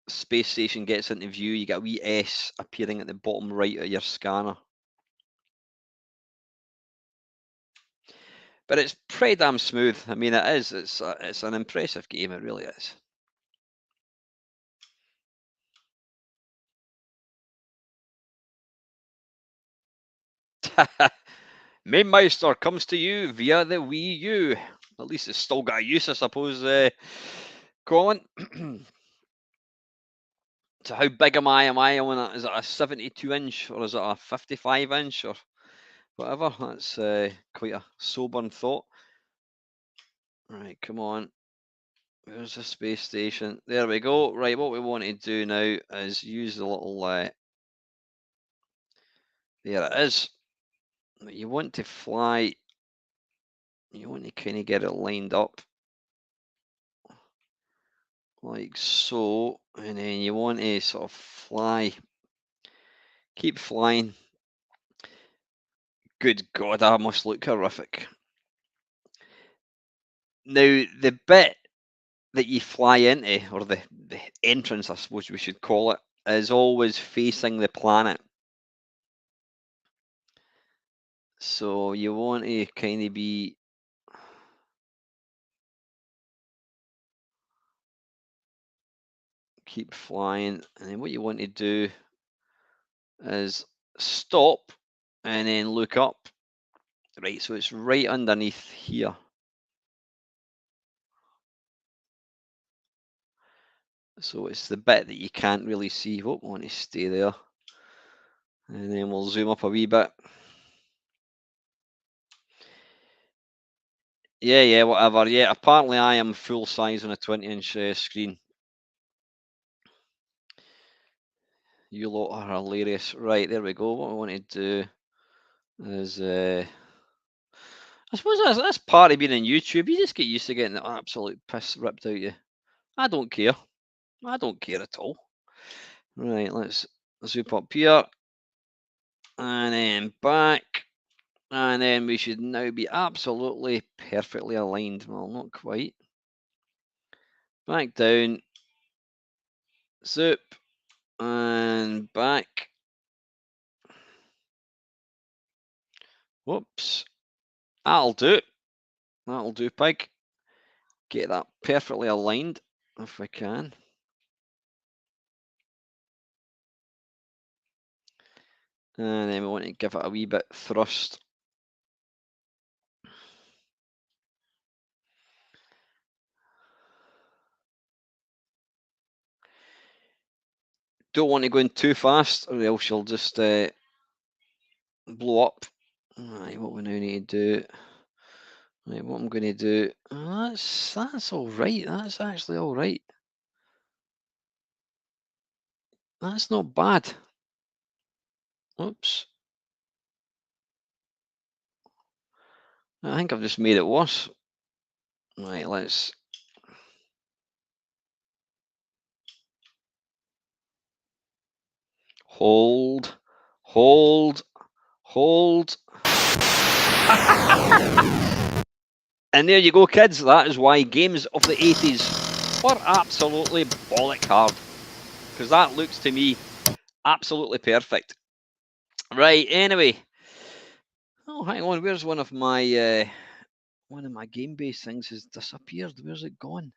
space station gets into view, you get a wee S appearing at the bottom right of your scanner. But it's pretty damn smooth. I mean, it is. It's an impressive game. It really is. Mamemeister comes to you via the Wii U. At least it's still got a use, I suppose, Colin. So how big am I? Is it a 72-inch or is it a 55-inch or whatever? That's quite a sobering thought. Right, come on. Where's the space station? There we go. Right, what we want to do now is use the little... there it is. You want to fly... You want to kind of get it lined up. Like so. And then you want to sort of fly... Keep flying. Good God, that must look horrific. Now, the bit that you fly into, or the entrance, I suppose we should call it, is always facing the planet. So you want to kind of be... Keep flying, and then what you want to do is stop and then look up. Right, so it's right underneath here. So it's the bit that you can't really see. Oh, I want to stay there. And then we'll zoom up a wee bit. Yeah, whatever. Yeah, apparently I am full size on a 20-inch screen. You lot are hilarious. Right, there we go. What I want to do is, I suppose that's part of being on YouTube. You just get used to getting the absolute piss ripped out of you. I don't care. I don't care at all. Right, let's zoom up here. And then back. And then we should now be absolutely perfectly aligned. Well, not quite. Back down. Zoop. And back. Whoops. That'll do. That'll do, pig. Get that perfectly aligned if we can. And then we want to give it a wee bit thrust. Don't want to go in too fast, or else you'll just blow up. Right, what we now need to do. Right, what I'm going to do. That's all right. That's actually all right. That's not bad. Oops. I think I've just made it worse. Right, let's. Hold. And there you go, kids. That is why games of the 80s were absolutely bollock hard. Because that looks to me absolutely perfect. Right, anyway. Oh, hang on. Where's one of my game-based things has disappeared? Where's it gone?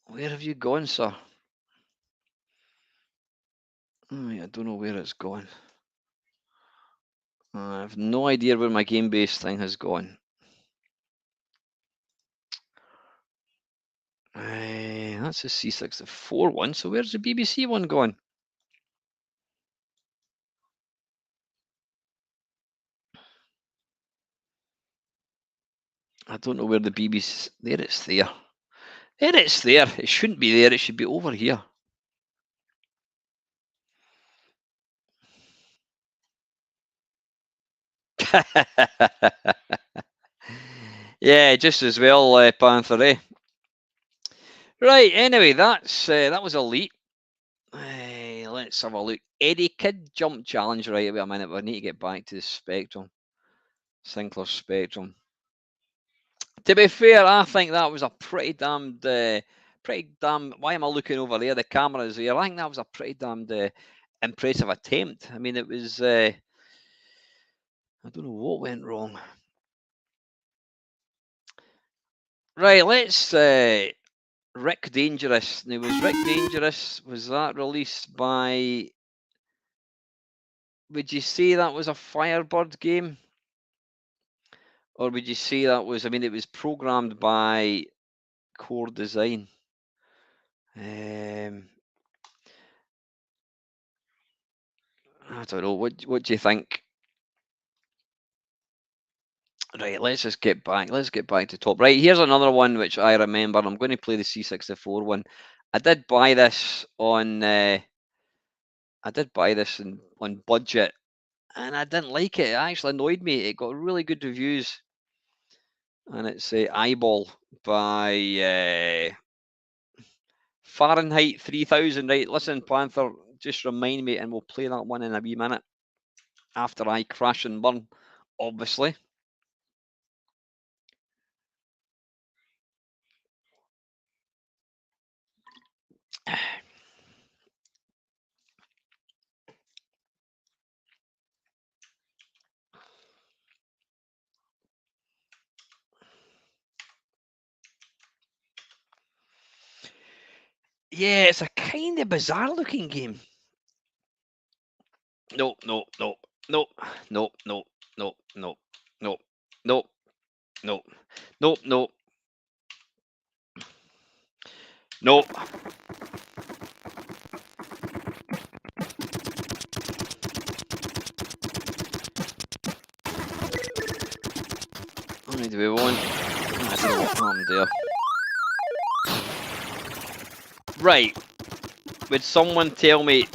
Where have you gone, sir? I don't know where it's gone. I have no idea where my game-based thing has gone. That's a C64 one. So where's the BBC one gone? I don't know where the BBC. There it's there. There it's there. It shouldn't be there. It should be over here. Yeah, just as well, Panther. Eh? Right. Anyway, that was elite. Let's have a look. Eddie Kid Jump Challenge. Right, wait a minute. We need to get back to the Spectrum. Sinclair Spectrum. To be fair, I think that was a pretty damned. Why am I looking over there? The camera's here. I think that was a pretty damned impressive attempt. I mean, it was. I don't know what went wrong. Right, let's. Rick Dangerous. Now, was Rick Dangerous? Was that released by? Would you say that was a Firebird game? Or would you say that was, I mean, it was programmed by Core Design. I don't know. What do you think? Right, let's just get back. Let's get back to top. Right, here's another one which I remember. I'm going to play the C64 one. I did buy this on. I did buy this on budget, and I didn't like it. It actually annoyed me. It got really good reviews. And it's Eyeball by Fahrenheit 3000. Right, listen, Panther, just remind me, and we'll play that one in a wee minute after I crash and burn, obviously. Yeah, it's a kind of bizarre looking game. No. Only do we want? I don't know what happened there. Right. Would someone tell me?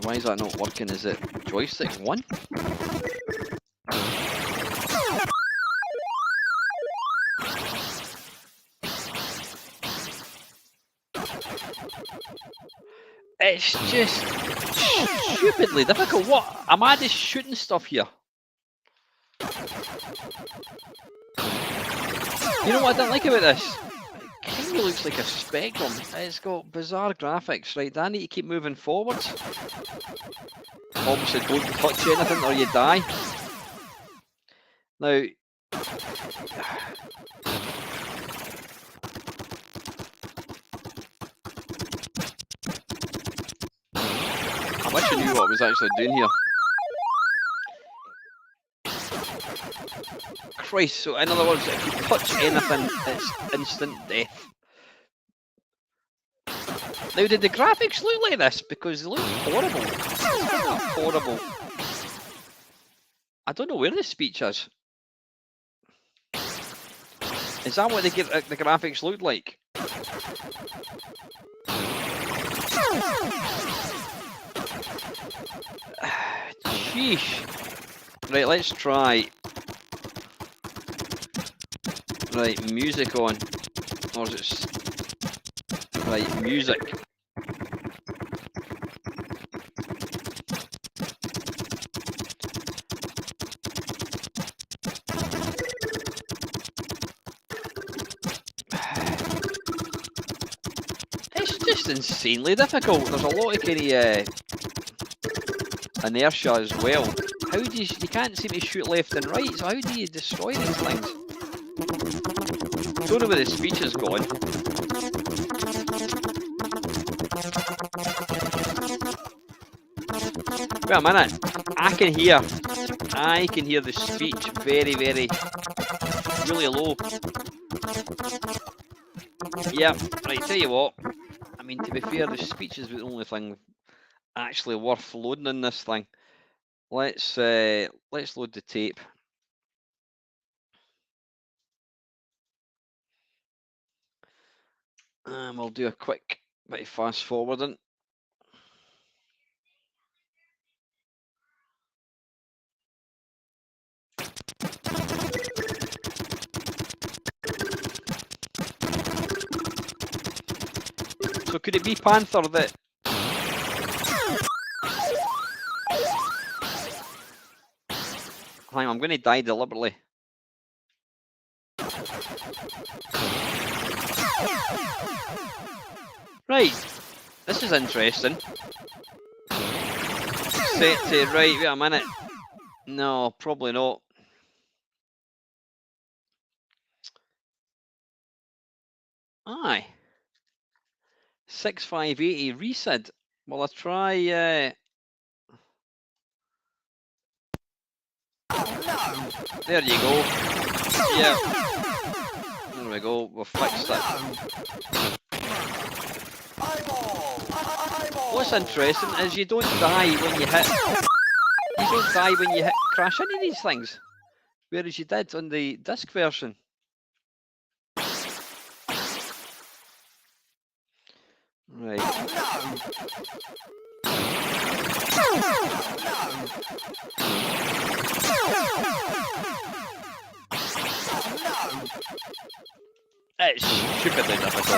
Why is that not working? Is it joystick 1? It's just stupidly difficult. What? Am I just shooting stuff here? You know what I don't like about this? It kind of looks like a Spectrum. It's got bizarre graphics, right? I need to keep moving forwards. Obviously, don't touch anything or you die. Now, wish I knew what I was actually doing here. Christ, so in other words, if you touch anything, it's instant death. Now, did the graphics look like this? Because they look horrible. Horrible. I don't know where the speech is. Is that what the graphics looked like? Sheesh. Right, let's try. Right, music on. Or is it... Right, music. It's just insanely difficult. There's a lot of kind of inertia as well. How do you can't seem to shoot left and right, so how do you destroy these things? Don't know where the speech is gone. Wait a minute. I can hear the speech very, very, really low. Yeah, right, tell you what. I mean, to be fair, the speech is the only thing actually worth loading in this thing. Let's load the tape. And we'll do a quick bit of fast forwarding. So could it be Panther that... Hang on, I'm going to die deliberately. Right, this is interesting. Set to, right, wait a minute. No, probably not. Aye. 6580 reset. Well, I'll try... There you go. Yeah. There we go. We've fixed it. What's interesting is you don't die when you hit... You don't die when you crash into these things. Whereas you did on the disc version. Right. It's stupidly difficult.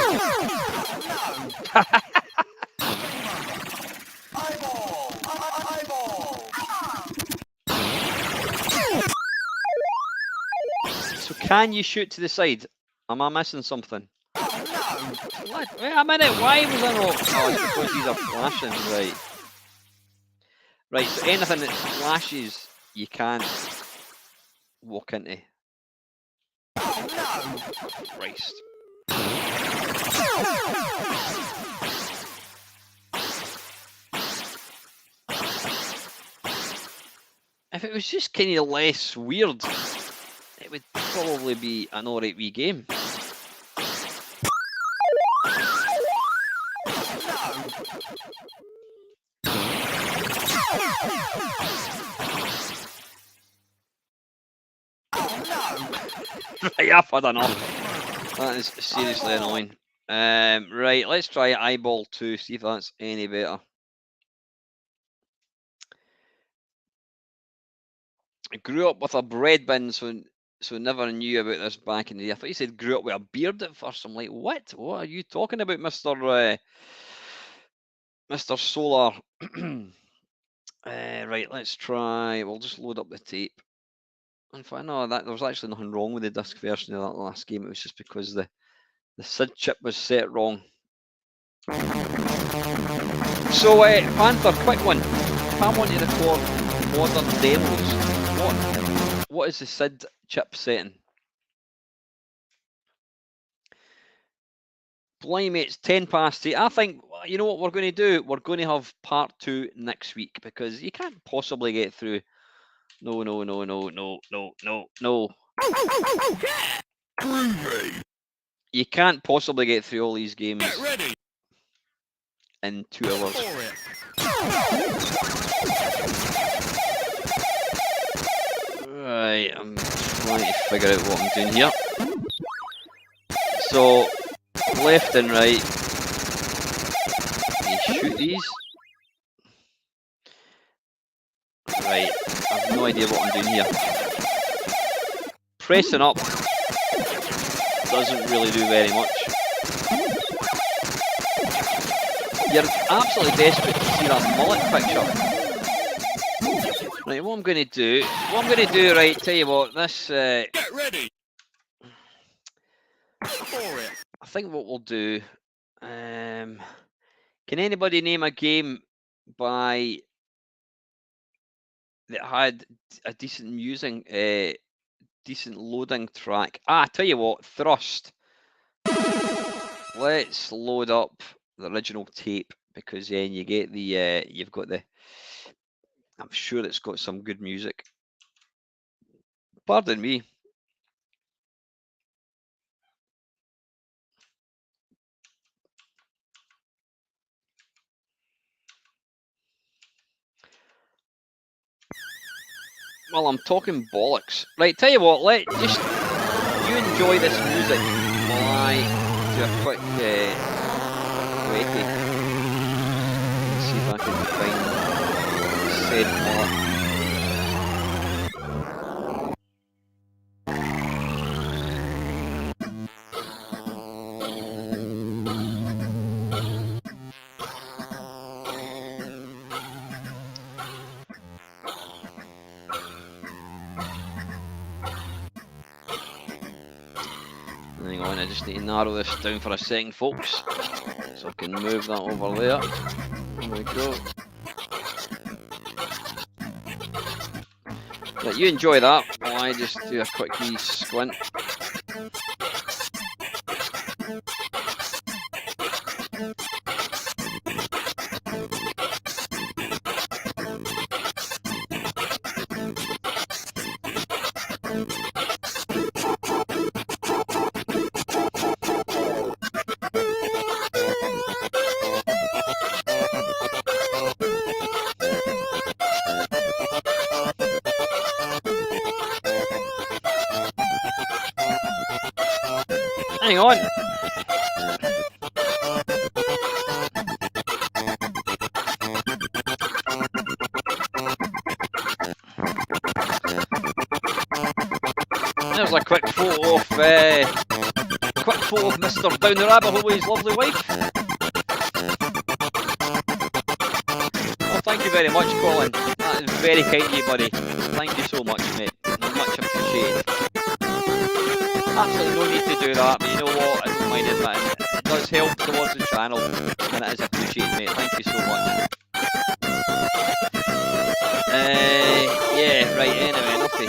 So can you shoot to the side? Am I missing something? What? Wait a minute, why was I not? Oh, it's because these are flashing, right. Right, so anything that flashes, you can't walk into. Christ. If it was just kind of less weird, it would probably be an alright wee game. Right, I've had enough. That is seriously annoying. Right, let's try eyeball 2, see if that's any better. I grew up with a bread bin, so never knew about this back in the day. I thought you said grew up with a beard at first. I'm like, what? What are you talking about, Mr. Solar? Right, let's try. We'll just load up the tape. In fact, no, there was actually nothing wrong with the disc version of that last game. It was just because the SID chip was set wrong. So, Panther, quick one. If I want to record modern demos, what is the SID chip setting? Blimey, it's 10 past 8. I think, you know what we're going to do? We're going to have part 2 next week, because you can't possibly get through. No. You can't possibly get through all these games in 2 hours. Right, I'm trying to figure out what I'm doing here. So, left and right. You shoot these. Right, I have no idea what I'm doing here. Pressing up doesn't really do very much. You're absolutely desperate to see that mullet picture. Right, what I'm going to do, right, tell you what, this... Get ready! I think what we'll do... can anybody name a game by... that had a decent decent loading track? Tell you what, Thrust. Let's load up the original tape, because then you get the you've got the... I'm sure it's got some good music. Pardon me. Well, I'm talking bollocks. Right, tell you what, you enjoy this music while I do a quick recce. Let's see if I can find said part. Hang on, I just need to narrow this down for a second, folks, so I can move that over there. There we go. Right, you enjoy that while I just do a quick wee squint. Hang on. There's a quick photo of Mr. Down the Rabbit Hole with his lovely wife. Well, thank you very much, Colin. That is very kind of you, buddy. Thank you so much, mate. Much appreciated. Absolutely no need to do that, but you know what? I don't mind admitting it. It does help towards the channel, and it is appreciated, mate. Thank you so much. Yeah, right, anyway, enough of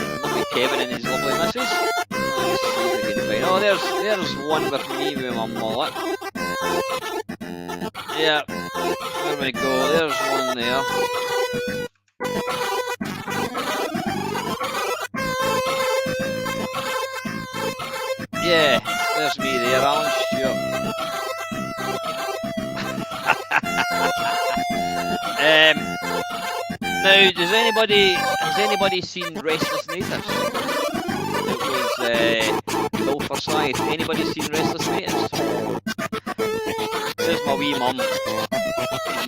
Kevin and his lovely missus. Let's see if we can find... Oh, there's one with me with my mullet. Yeah, there we go, there's one there. Yeah, there's me there, Alan Stewart. Now, has anybody seen Restless Natives? It was Milford Side. Anybody seen Restless Natives? There's my wee mum.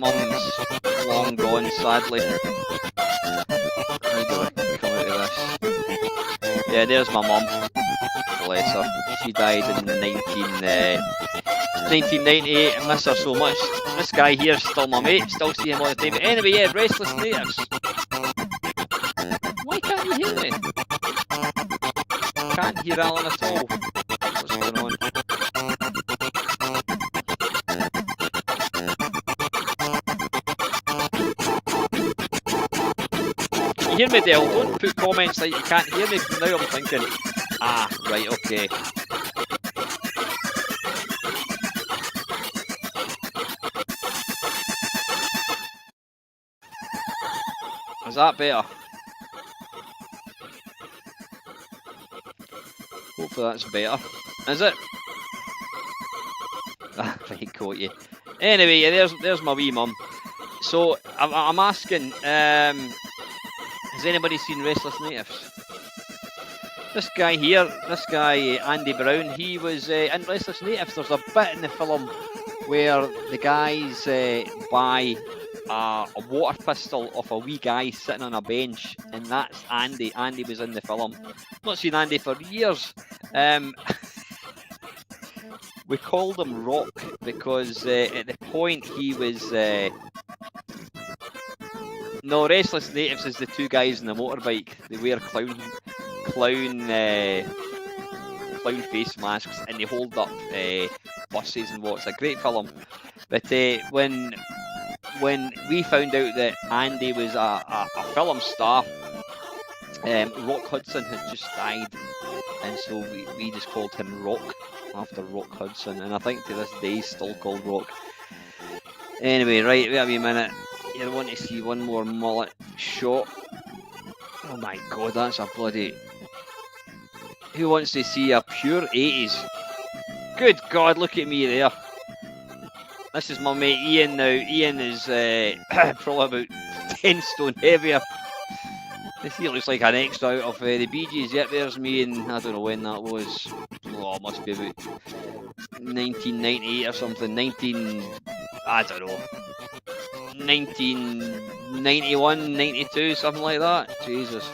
My mum's long gone, sadly. How do I come out of this? Yeah, there's my mum. Bless her. She died in 1998. I miss her so much. This guy here's still my mate. Still see him all the time. But anyway, yeah, Restless Natives. Why can't you hear me? Can't hear Alan at all. What's going on? Can you hear me, Del? Don't put comments like you can't hear me. Now I'm thinking, right, okay. Is that better? Hopefully that's better. Is it? Right, got you. Anyway, yeah, there's my wee mum. So I'm asking, has anybody seen Restless Natives? This guy here, this guy Andy Brown, he was in Restless Natives. There's a bit in the film where the guys buy a water pistol off a wee guy sitting on a bench, and that's Andy. Andy was in the film. Not seen Andy for years. We called him Rock because at the point he was. No, Restless Natives is the two guys on the motorbike. They wear clown face masks and they hold up buses and what. It's a great film. But when we found out that Andy was a film star, Rock Hudson had just died, and so we just called him Rock after Rock Hudson, and I think to this day he's still called Rock. Anyway, right, wait a wee minute. You want to see one more mullet shot? Oh my god, that's a bloody... Who wants to see a pure 80s? Good god, look at me there. This is my mate Ian now. Ian is probably about 10 stone heavier. This here looks like an extra out of the Bee Gees. Yep, there's me, and I don't know when that was. Oh, it must be about 1998 or something. I don't know. 1991, 92, something like that. Jesus.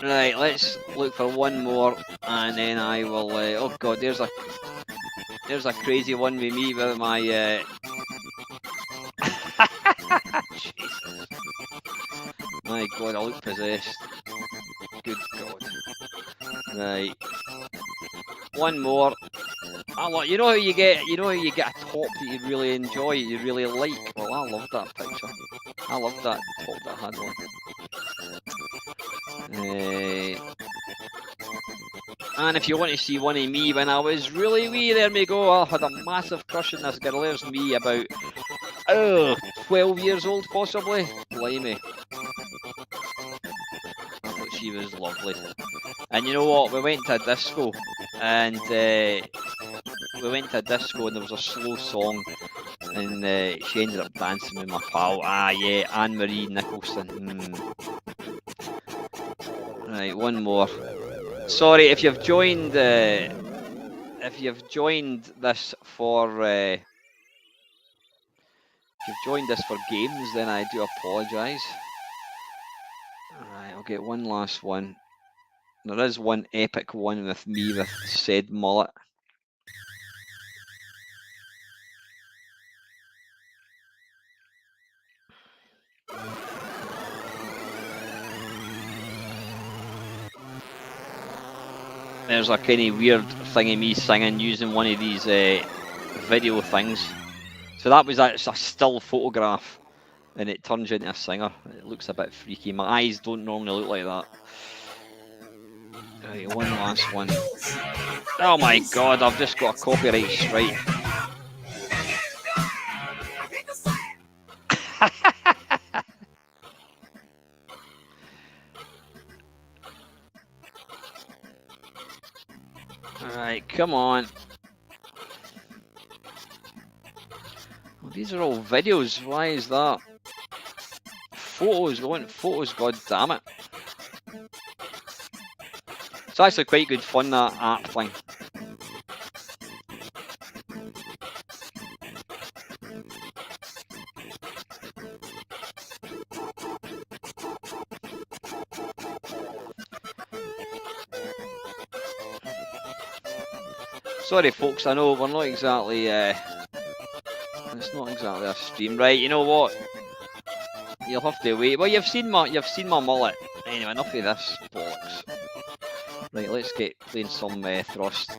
Right, let's look for one more, and then I will. Oh god, there's a crazy one with me with my. Jesus. My god, I look possessed. Good god. Right. One more. You know how you get a top that you really enjoy, you really like. Well, I love that picture. I love that top that had one. And if you want to see one of me when I was really wee, there we go. I had a massive crush on this girl. There's me about 12 years old, possibly. Blimey. I thought she was lovely. And you know what? We went to a disco, and there was a slow song, and she ended up dancing with my pal. Ah, yeah, Anne-Marie Nicholson. Right, one more. Sorry if you've joined. If you've joined this for games, then I do apologise. Alright, I'll get one last one. There is one epic one with me with said mullet. There's a kind of weird thing of me singing using one of these video things. So that was a still photograph, and it turns into a singer. It looks a bit freaky. My eyes don't normally look like that. Right, one last one. Oh my god, I've just got a copyright strike. Alright, come on. Well, these are all videos. Why is that? Photos. We want photos, god damn it. It's actually quite good fun, that app thing. Sorry folks, I know we're not exactly it's not exactly a stream. Right, you know what? You'll have to wait. Well, you've seen my mullet. Anyway, enough of this bollocks. Right, let's get playing some thrust.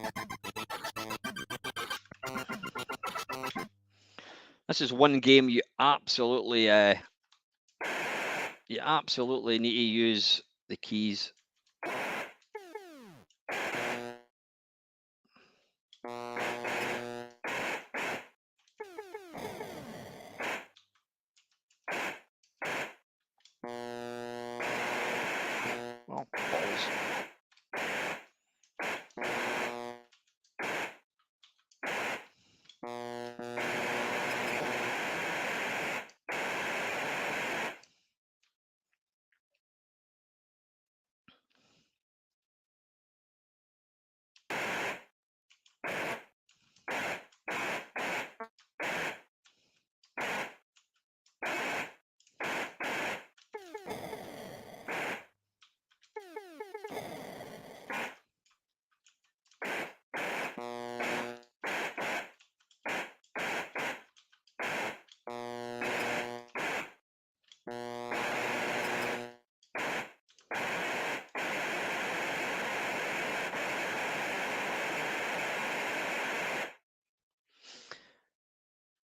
This is one game you absolutely need to use the keys.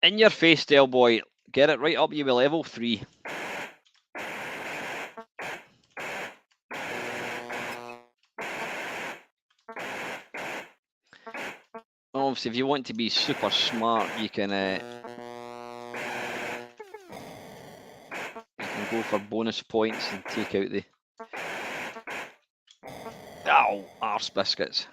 In your face, Del Boy. Get it right up you with level 3. Obviously, if you want to be super smart, you can go for bonus points and take out the... Ow, arse biscuits.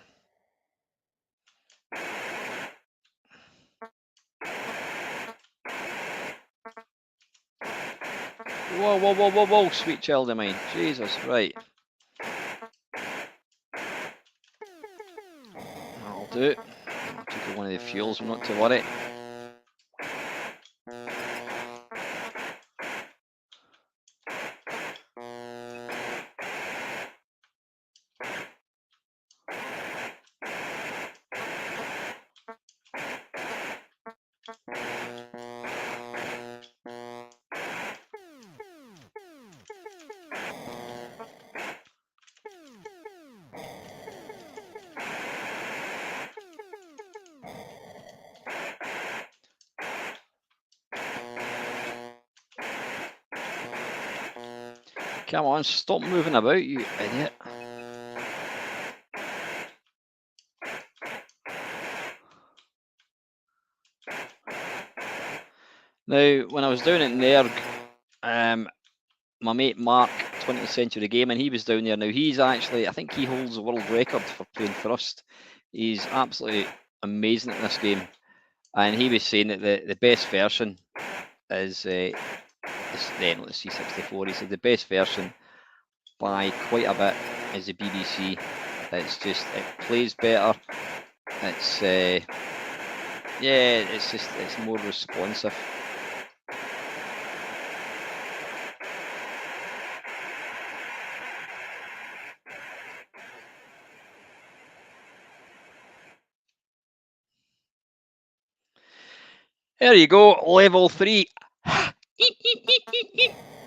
Whoa, whoa, whoa, whoa, whoa, sweet child of mine. Jesus, right. That'll do it. I'll take one of the fuels, not to worry. Come on, stop moving about, you idiot. Now, when I was down at Nerg, my mate Mark, 20th Century Gaming, he was down there. Now, he's actually, I think he holds the world record for playing Thrust. He's absolutely amazing at this game. And he was saying that the best version is not the C64. He said the best version by quite a bit is the BBC. It's just, it plays better. It's yeah, it's more responsive. There you go, level 3.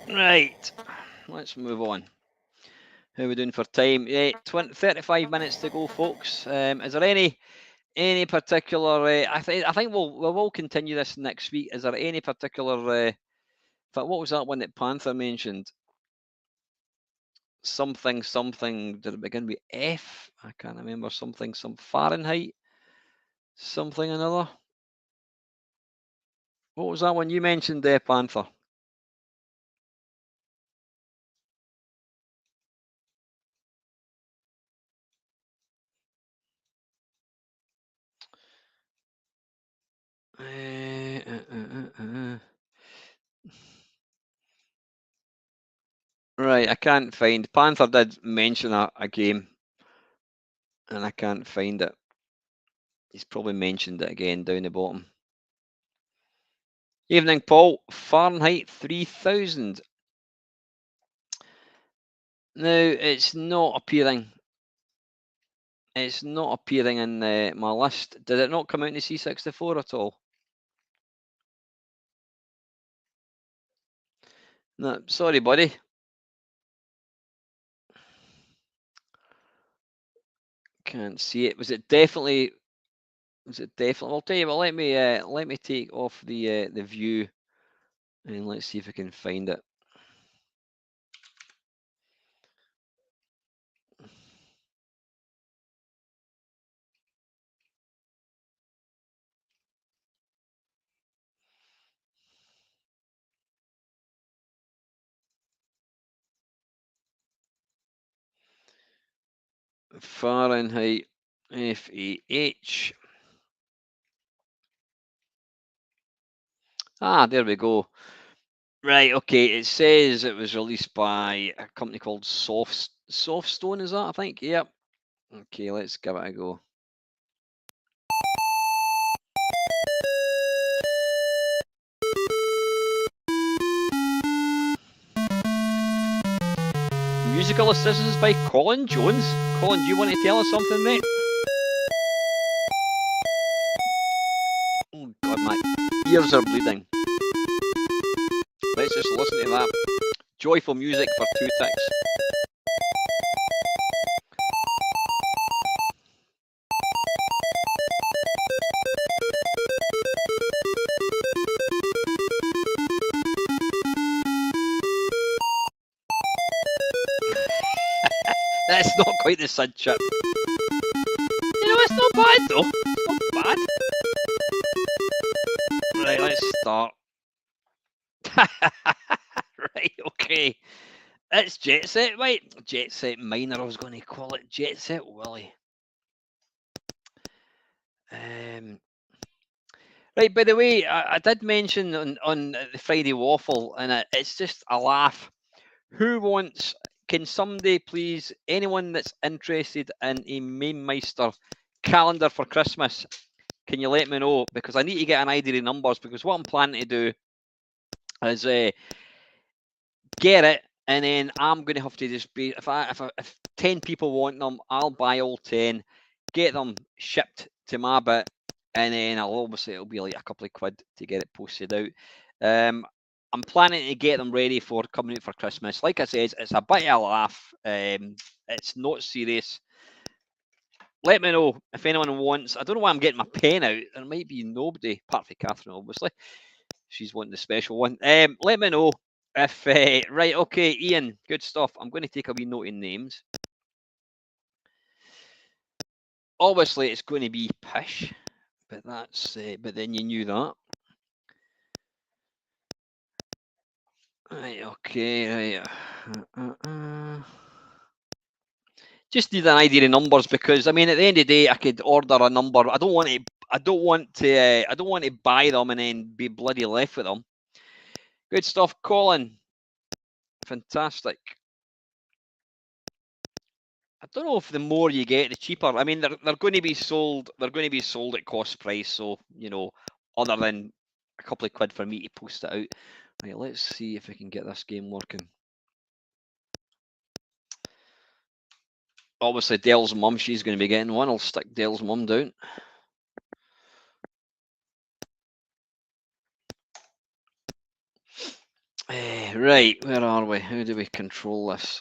Right, let's move on. How are we doing for time? 35 minutes to go, folks. Is there any particular? I think we'll continue this next week. Is there any particular? What was that one that Panther mentioned? Something. Did it begin with F? I can't remember. Some Fahrenheit. Something another. What was that one you mentioned there, Panther? Right, I can't find. Panther did mention a game, and I can't find it. He's probably mentioned it again down the bottom. Evening, Paul. Fahrenheit 3000. No, it's not appearing. It's not appearing in my list. Did it not come out in the C64 at all? No, sorry, buddy. Can't see it. Was it definitely? I'll tell you what. Let me take off the view, and let's see if I can find it. Fahrenheit FAH. Ah, there we go. Right, okay. It says it was released by a company called Softstone, is that? I think. Yep. Okay, let's give it a go. Musical assistance by Colin Jones. Colin, do you want to tell us something, mate? Oh God, my ears are bleeding. Let's just listen to that. Joyful music for 2 ticks. It's not quite the Sid chip. You know, it's not bad though. It's not bad. Right, let's start. Right, okay. It's Jet Set, right? Jet Set Minor, I was going to call it Jet Set Willie. Right, by the way, I did mention on the Friday Waffle, and it's just a laugh. Who wants, can somebody please, anyone that's interested in a Mamemeister calendar for Christmas, can you let me know? Because I need to get an idea of numbers, because what I'm planning to do is get it, and then I'm going to have to just be, if 10 people want them, I'll buy all 10, get them shipped to my bit, and then obviously it'll be like a couple of quid to get it posted out. I'm planning to get them ready for coming out for Christmas. Like I said, it's a bit of a laugh. It's not serious. Let me know if anyone wants. I don't know why I'm getting my pen out. There might be nobody, apart from Catherine, obviously. She's wanting the special one. Let me know if right. Okay, Ian, good stuff. I'm going to take a wee note in names. Obviously, it's going to be Pish, but that's but then you knew that. Right. Okay. Right. Just need an idea of numbers, because I mean, at the end of the day, I could order a number. I don't want to. I don't want to buy them and then be bloody left with them. Good stuff, Colin. Fantastic. I don't know if the more you get, the cheaper. I mean, they're going to be sold. They're going to be sold at cost price. So, you know, other than a couple of quid for me to post it out. Right, let's see if we can get this game working. Obviously, Dell's mum, she's going to be getting one. I'll stick Dell's mum down. Right, where are we? How do we control this?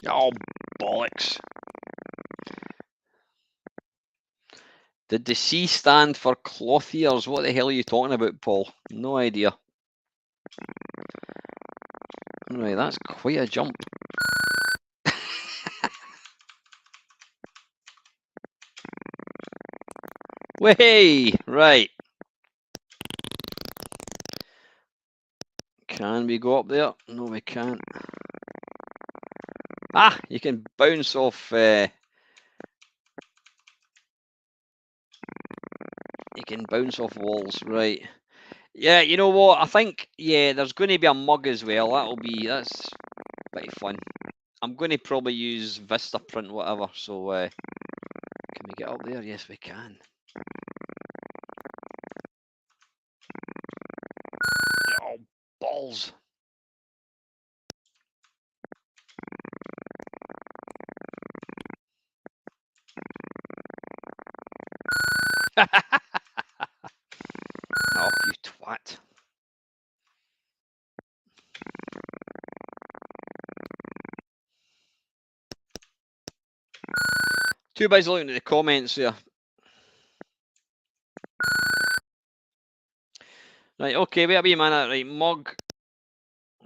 Oh, bollocks. Did the C stand for clothiers? What the hell are you talking about, Paul? No idea. Right, that's quite a jump. Way, right. Can we go up there? No, we can't. Ah, you can bounce off. You can bounce off walls, right? Yeah, you know what? I think there's going to be a mug as well. That's pretty fun. I'm going to probably use Vistaprint, whatever. So can we get up there? Yes, we can. Oh, balls. Oh, you twat. Too busy looking at the comments there. Right, okay, wait a wee minute. Right, mug.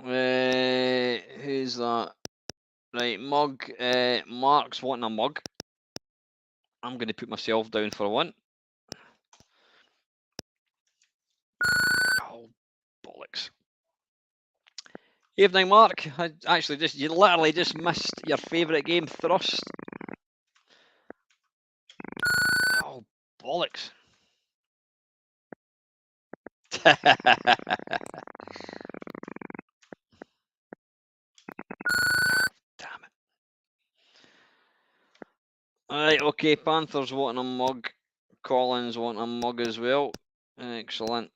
Who's that? Right, mug. Mark's wanting a mug. I'm going to put myself down for one. Oh, bollocks. Evening, Mark. You literally just missed your favourite game, Thrust. Oh, bollocks. Damn it. Alright, okay, Panthers wanting a mug. Collins wanting a mug as well. Excellent.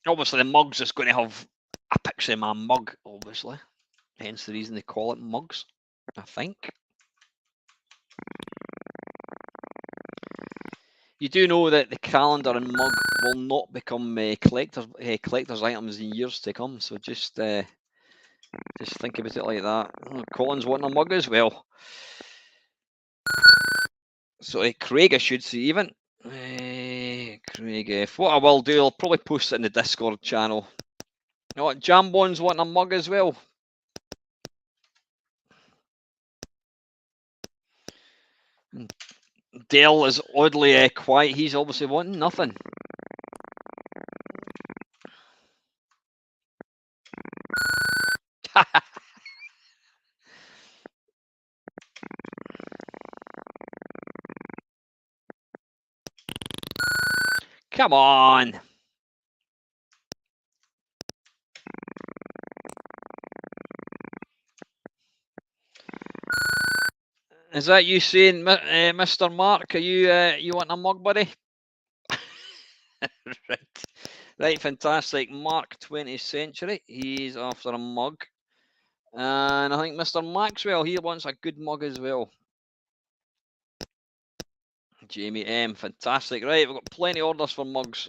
Obviously, the mug's just going to have a picture of my mug, obviously. Hence the reason they call it mugs, I think. You do know that the calendar and mug will not become collector's items in years to come, so just Just think about it like that. Oh, Colin's wanting a mug as well. So Craig, I should see even. Craig F. What I will do, I'll probably post it in the Discord channel. You know what, Jambon's wanting a mug as well. Dale is oddly quiet. He's obviously wanting nothing. Come on. Is that you saying, Mr. Mark? Are you want a mug, buddy? right, fantastic. Mark 20th Century. He's after a mug, and I think Mr. Maxwell he wants a good mug as well. Jamie M, fantastic. Right, we've got plenty of orders for mugs.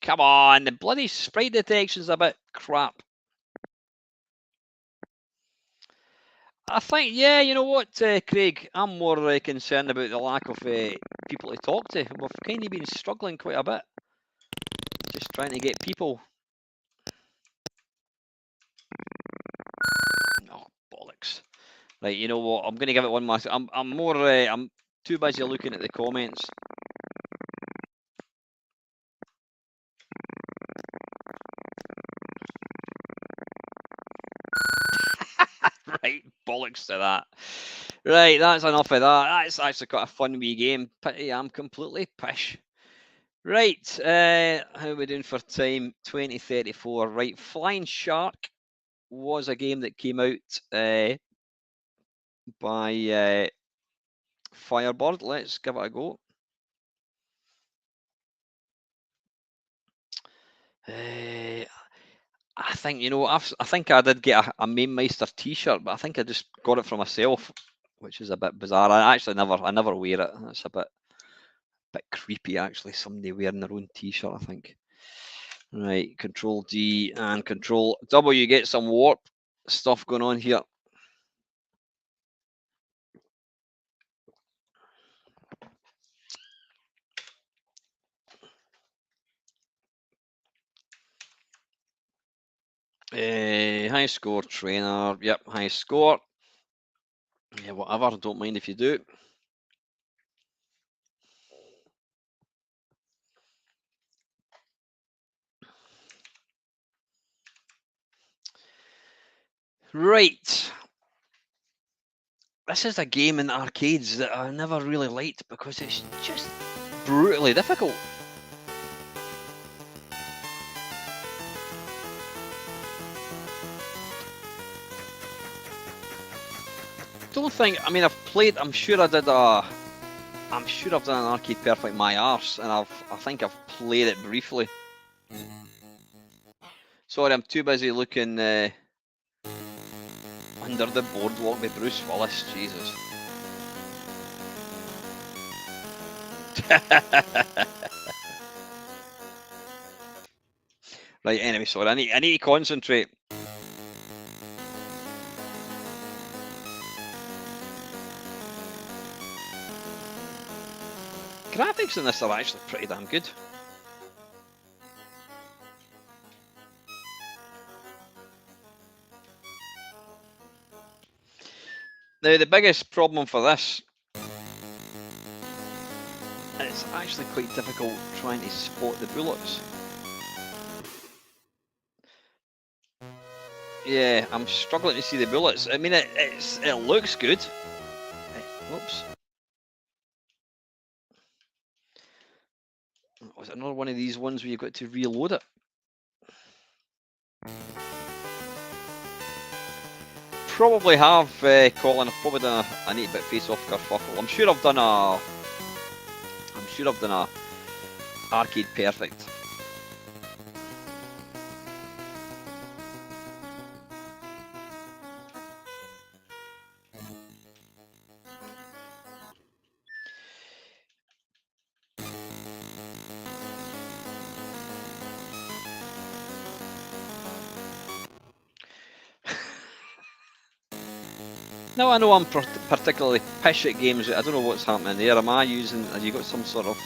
Come on, the bloody sprite detection's a bit crap. I think, yeah, you know what, Craig, I'm more concerned about the lack of people to talk to. We've kind of been struggling quite a bit. Just trying to get people. Oh, bollocks. Right, you know what, I'm going to give it one more. I'm too busy looking at the comments. Right, bollocks to that. Right, that's enough of that. That's actually quite a fun wee game. Pity I'm completely pish. Right, how are we doing for time? 2034. Right, Flying Shark was a game that came out by Firebird. Let's give it a go. I think, you know, I think I did get a Mamemeister t-shirt, but I think I just got it for myself, which is a bit bizarre. I never wear it. That's a bit creepy, actually. Somebody wearing their own t-shirt, I think. Right, Control D and Control W. Get some warp stuff going on here. High score trainer. Yep, high score. Yeah, whatever. Don't mind if you do. Right. This is a game in the arcades that I never really liked because it's just brutally difficult. Don't think. I mean, I've played. I'm sure I've done an arcade perfect my arse, and I think I've played it briefly. Sorry, I'm too busy looking under the boardwalk with Bruce Willis. Jesus. Right. Anyway, sorry. I need to concentrate. Graphics in this are actually pretty damn good. Now, the biggest problem for this, it's actually quite difficult trying to spot the bullets. Yeah, I'm struggling to see the bullets. I mean, it looks good. Whoops. Was it another one of these ones where you've got to reload it? Probably have, Colin. I've probably done an 8-bit face-off kerfuffle. I'm sure I've done a arcade perfect. Now I know I'm particularly pish at games. I don't know what's happening there. Am I using? Have you got some sort of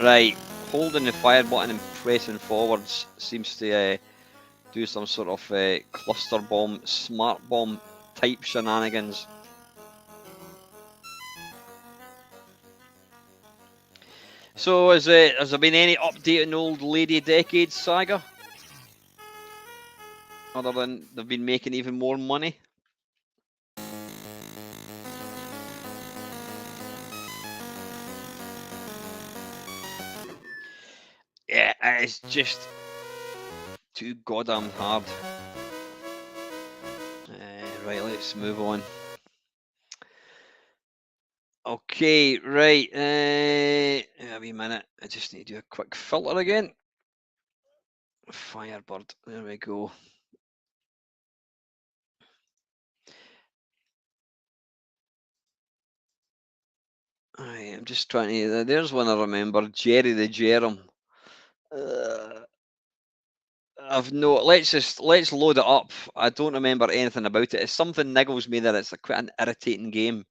right? Holding the fire button and pressing forwards seems to do some sort of cluster bomb, smart bomb type shenanigans. So has there been any update on Old Lady Decades saga? Other than they've been making even more money? Yeah, it's just too goddamn hard. Right, let's move on. Okay, right. A wee minute. I just need to do a quick filter again. Firebird. There we go. I'm just trying to. There's one I remember. Jerry the Jerem. I've no. Let's load it up. I don't remember anything about it. It's something niggles me that it's quite an irritating game,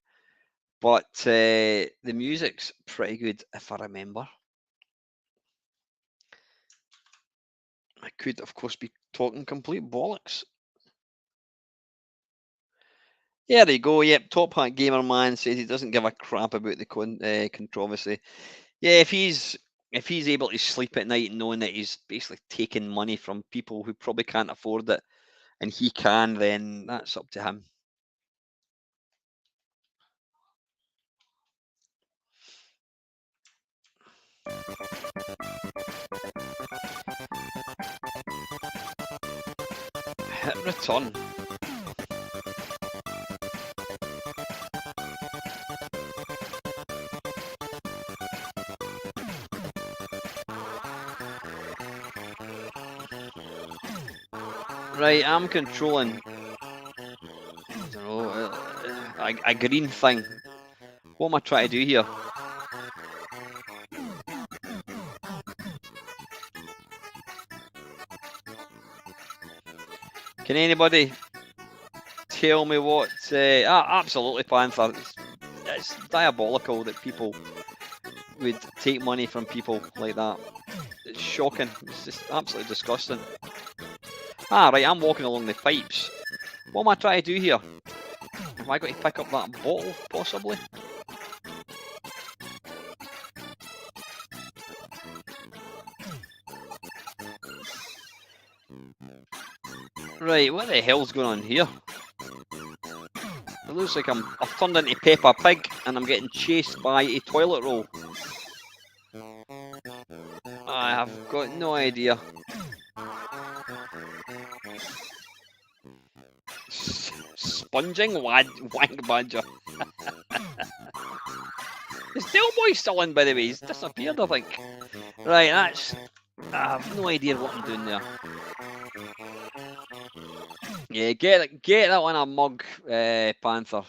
but the music's pretty good if I remember. I could, of course, be talking complete bollocks. Yeah, there you go. Yep, Top Hat Gamer Man says he doesn't give a crap about the controversy. Yeah, if he's able to sleep at night knowing that he's basically taking money from people who probably can't afford it, and he can, then that's up to him. Hit return. Right, I'm controlling. I don't know, a green thing. What am I trying to do here? Can anybody tell me what? Absolutely, Panther. It's diabolical that people would take money from people like that. It's shocking. It's just absolutely disgusting. Right, I'm walking along the pipes. What am I trying to do here? Have I got to pick up that bottle, possibly? Right, what the hell's going on here? It looks like I've turned into Peppa Pig and I'm getting chased by a toilet roll. I have got no idea. Sponging wank badger. Is Delboy still in, by the way? He's disappeared, I think. Right, I have no idea what I'm doing there. Yeah, get that one a mug, Panther.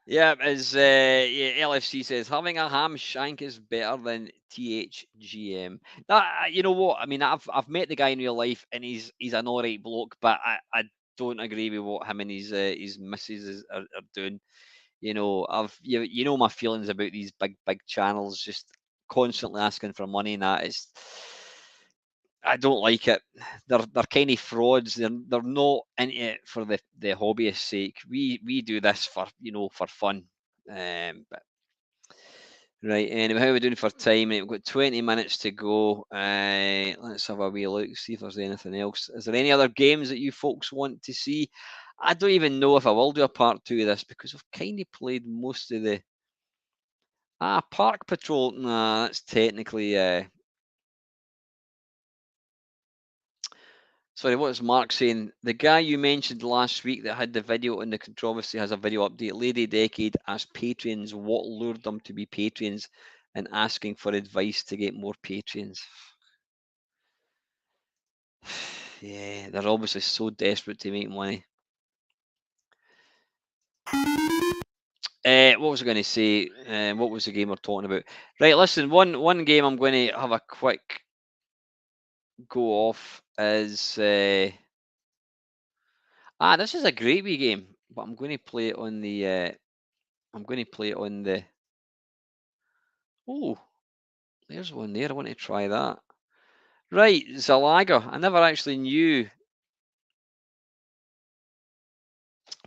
Yeah, as LFC says, having a ham shank is better than THGM. You know what? I mean, I've met the guy in real life, and he's an alright bloke, but I don't agree with what him and his missus are doing. You know, you know my feelings about these big channels just constantly asking for money, and that is. I don't like it. They're kind of frauds. They're not into it for the hobbyist's sake. We do this for for fun. But right, anyway, how are we doing for time? We've got 20 minutes to go. Let's have a wee look, see if there's anything else. Is there any other games that you folks want to see? I don't even know if I will do a part 2 of this because I've kind of played most of the Park Patrol. Nah, that's technically sorry, what was Mark saying? The guy you mentioned last week that had the video on the controversy has a video update. Lady Decade asked patrons what lured them to be patrons and asking for advice to get more patrons. Yeah, they're obviously so desperate to make money. What was I going to say? What was the game we're talking about? Right, listen, one game I'm going to have a quick go off is this is a great wee game, but I'm going to play it on the oh, there's one there. I want to try that. Right, Zalaga. I never actually knew.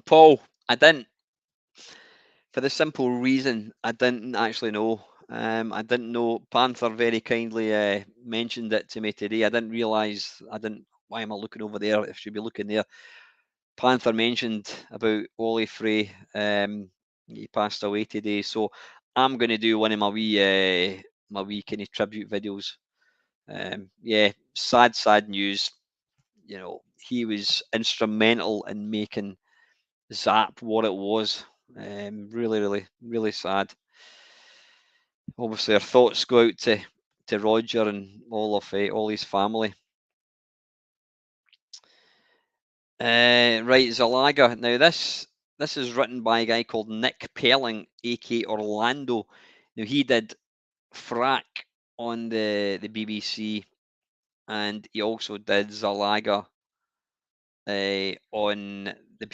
Paul, I didn't. For the simple reason I didn't actually know. I didn't know. Panther very kindly mentioned it to me today. I didn't realise. I didn't. Why am I looking over there? I should be looking there. Panther mentioned about Ollie Frey. He passed away today, so I'm going to do one of my wee kind of tribute videos. Yeah, sad news. You know, he was instrumental in making Zap what it was. Really sad. Obviously, our thoughts go out to Roger and all his family. Right, Zalaga. Now this is written by a guy called Nick Pelling, aka Orlando. Now he did Frack on the BBC, and he also did Zalaga on the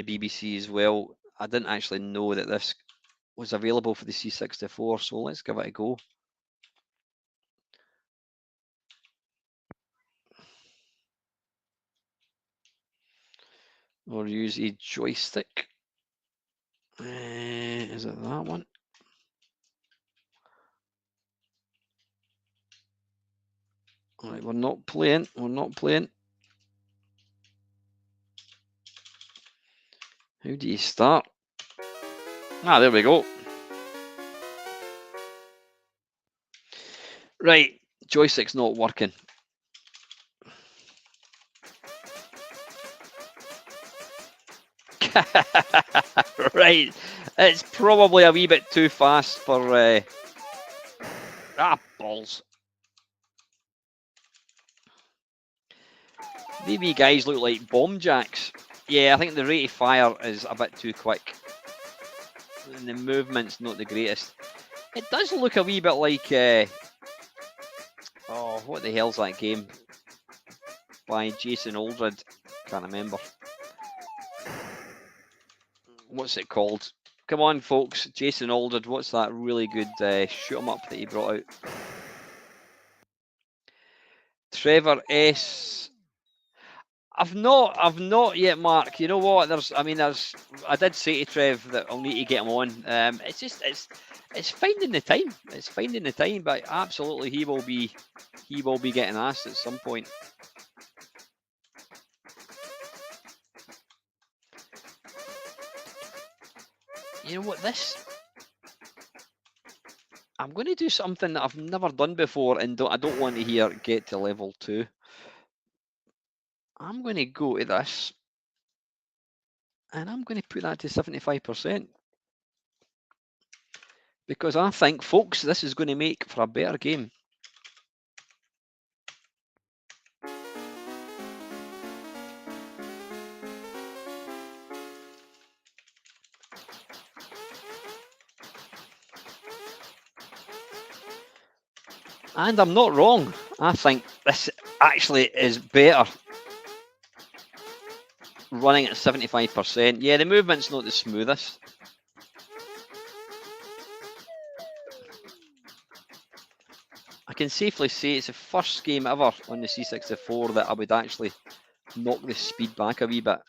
BBC as well. I didn't actually know that this was available for the C64, so let's give it a go. Or use a joystick. Is it that one? All right, we're not playing. We're not playing. How do you start? There we go. Right, joystick's not working. Right, it's probably a wee bit too fast for balls. These wee guys look like bomb jacks. Yeah, I think the rate of fire is a bit too quick. And the movement's not the greatest. It does look a wee bit like what the hell's that game? By Jason Aldred. Can't remember. What's it called? Come on, folks. Jason Aldred. What's that really good shoot 'em up that he brought out? Trevor S. I've not yet, Mark. You know what? I did say to Trev that I'll need to get him on. It's finding the time. It's finding the time, but absolutely he will be getting asked at some point. You know what? I'm going to do something that I've never done before, and I don't want to hear get to level 2. I'm going to go to this, and I'm going to put that to 75%. Because I think, folks, this is going to make for a better game. And I'm not wrong. I think this actually is better running at 75%. Yeah, the movement's not the smoothest. I can safely say it's the first game ever on the C64 that I would actually knock the speed back a wee bit.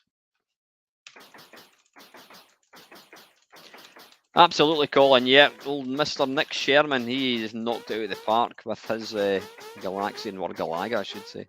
Absolutely, Colin. Yeah, old Mr. Nick Sherman, he is knocked it out of the park with his Galaxian, or Galaga, I should say.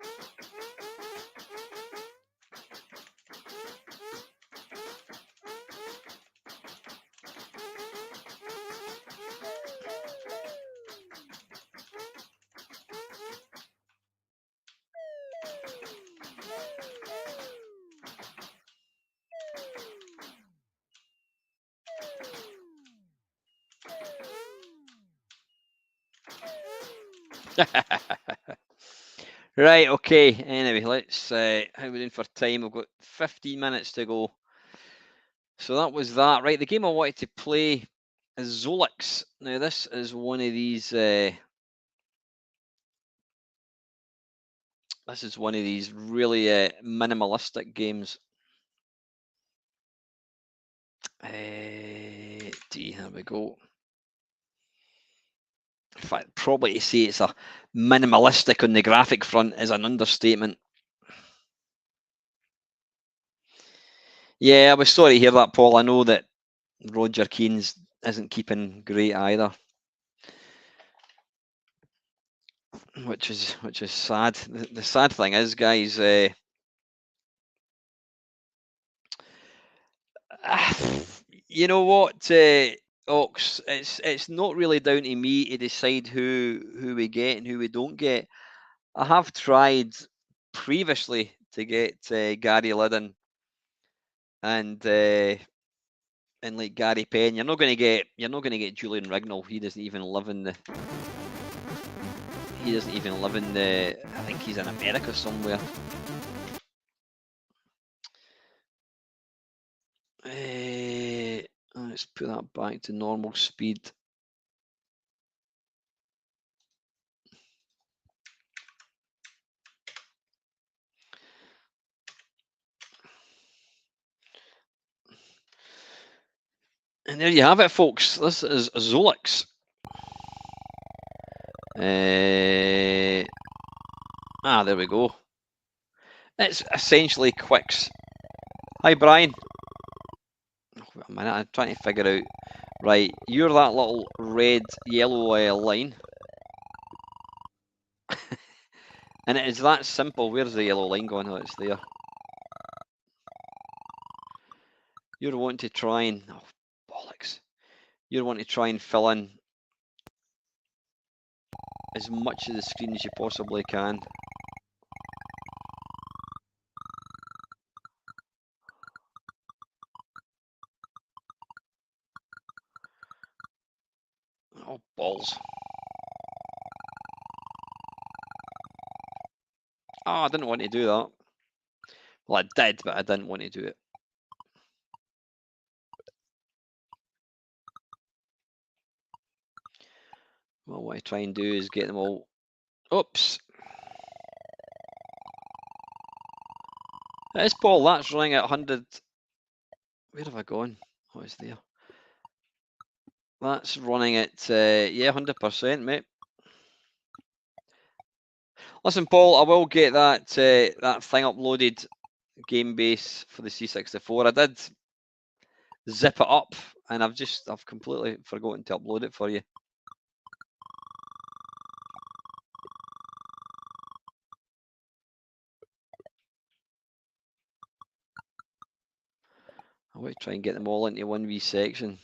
Right, okay. Anyway, let's how we're doing for time. We've got 15 minutes to go. So that was that. Right, the game I wanted to play is Zolix. Now this is one of these This is one of these really minimalistic games. Here we go. In fact, probably to say it's a minimalistic on the graphic front is an understatement. Yeah, I was sorry to hear that, Paul. I know that Roger Keane's isn't keeping great either, which is sad. The sad thing is, guys, you know what, Ox, it's not really down to me to decide who we get and who we don't get. I have tried previously to get Gary Liddon and like Gary Penn. You're not going to get Julian Rignall. He doesn't even live in the. He doesn't even live in the. I think he's in America somewhere. Let's put that back to normal speed. And there you have it, folks. This is Zolix. There we go. It's essentially Quicks. Hi, Brian. Oh, wait a minute, I'm trying to figure out. Right, you're that little red, yellow line. And it is that simple. Where's the yellow line going? Oh, it's there. You're wanting to try and... Oh, bollocks. You're wanting to try and fill in as much of the screen as you possibly can. Oh, balls. Oh, I didn't want to do that. Well, I did, but I didn't want to do it. Well, what I try and do is get them all... Oops. It's Paul, that's running at 100... Where have I gone? Oh, it's there. That's running at, yeah, 100%, mate. Listen, Paul, I will get that that thing uploaded, game base for the C64. I did zip it up, and I've completely forgotten to upload it for you. I want to try and get them all into one wee section.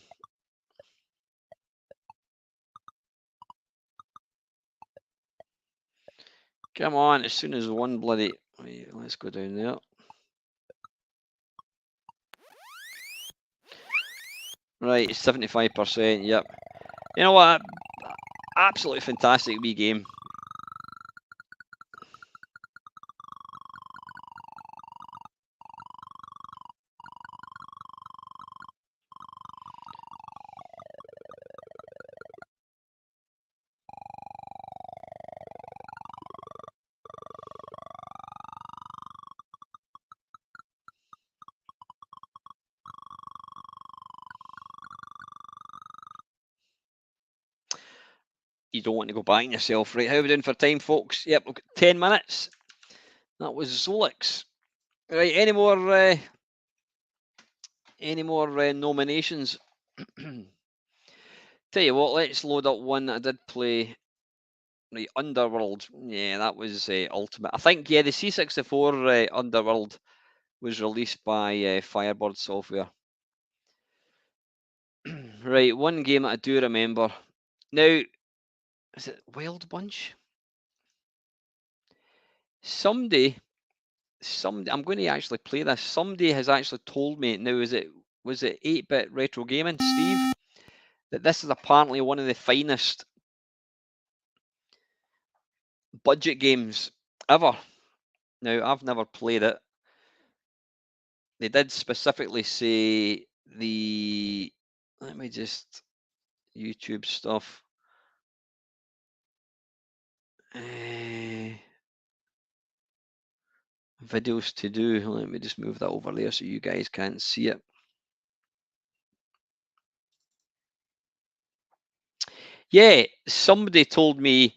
Come on, as soon as one bloody... Wait, let's go down there. Right, it's 75%, yep. You know what? Absolutely fantastic wee game. You don't want to go buying yourself. Right, how are we doing for time, folks? Yep, we've got 10 minutes. That was Zolix. Right, any more nominations? Tell you what, let's load up one that I did play. Right, Underworld. Yeah, that was Ultimate. I think, yeah, the C64 Underworld was released by Firebird Software. Right, one game that I do remember. Now, is it Wild Bunch? Somebody, I'm going to actually play this. Somebody has actually told me, now was it 8-Bit Retro Gaming, Steve, that this is apparently one of the finest budget games ever. Now, I've never played it. They did specifically say let me just YouTube stuff. Videos to do. Let me just move that over there so you guys can't see it. Yeah, somebody told me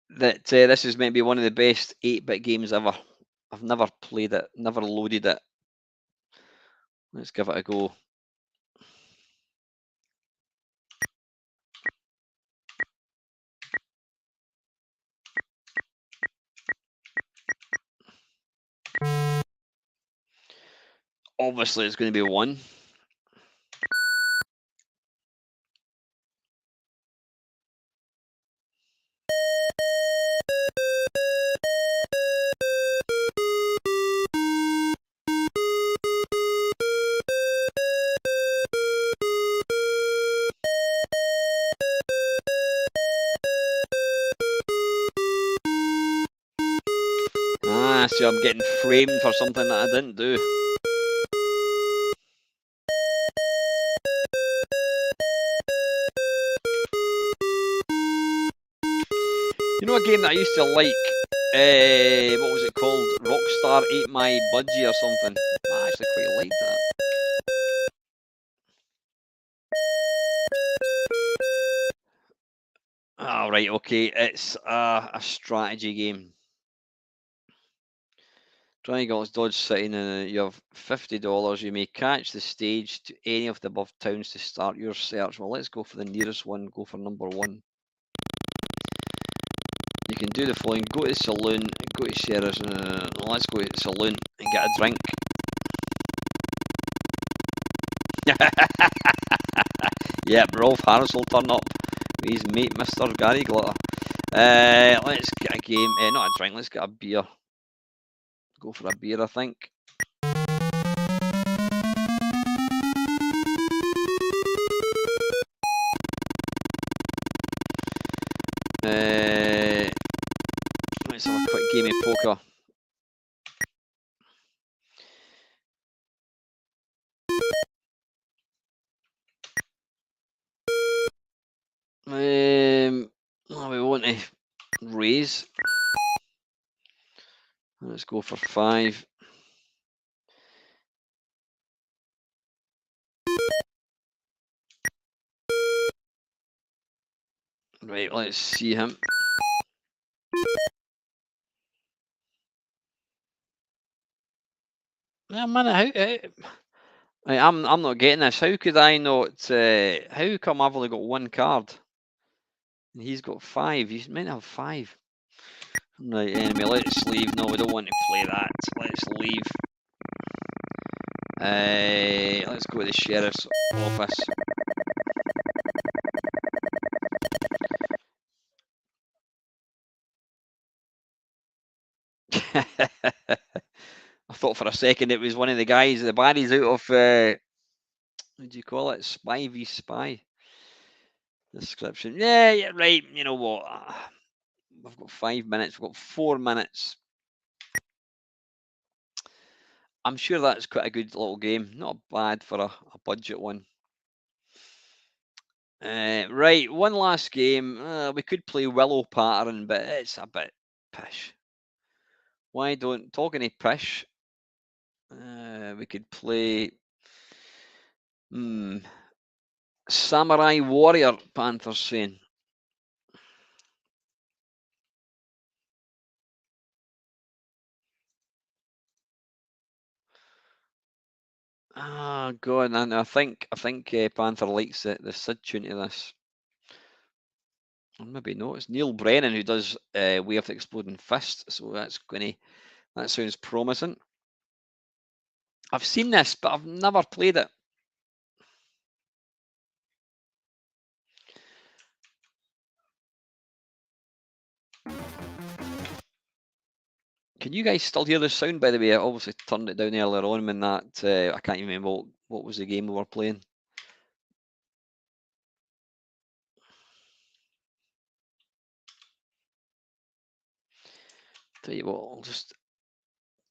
that this is maybe one of the best 8-bit games ever. I've never played it, never loaded it. Let's give it a go. Obviously, it's going to be 1. Ah, so I'm getting framed for something that I didn't do. You know a game that I used to like? What was it called? Rockstar Ate My Budgie or something. I actually quite liked that. Oh, right, okay. It's a strategy game. Triangles Dodge City, and you have $50. You may catch the stage to any of the above towns to start your search. Well, let's go for the nearest one. Go for number 1. You can do the following: go to the saloon, go to Sheriff's. Let's go to the saloon and get a drink. Yep, Rolf Harris will turn up. He's mate, Mr. Gary Glitter. Let's get a game. Not a drink. Let's get a beer. Go for a beer, I think. Let's have a quick game of poker. We want to raise. Let's go for 5. Right, let's see him. Yeah, man, I'm not getting this. How could I not? How come I've only got 1 card? And he's got 5. He's meant to have 5. Right, anyway, let's leave. No, we don't want to play that. Let's leave. Let's go to the sheriff's office. I thought for a second it was one of the guys, the baddies out of, what do you call it? Spy v Spy. Description. Yeah, right. You know what? We've got 5 minutes. We've got 4 minutes. I'm sure that's quite a good little game. Not bad for a budget one. Right, one last game. We could play Willow Pattern, but it's a bit pish. Why don't talking to pish? We could play Samurai Warrior. Panther's saying. Oh god, and I think Panther likes the Sid tune to this. Or maybe not. It's Neil Brennan who does Way of the Exploding Fist, so that sounds promising. I've seen this, but I've never played it. Can you guys still hear the sound, by the way? I obviously turned it down earlier on when that, I can't even remember what was the game we were playing. Tell you what, I'll just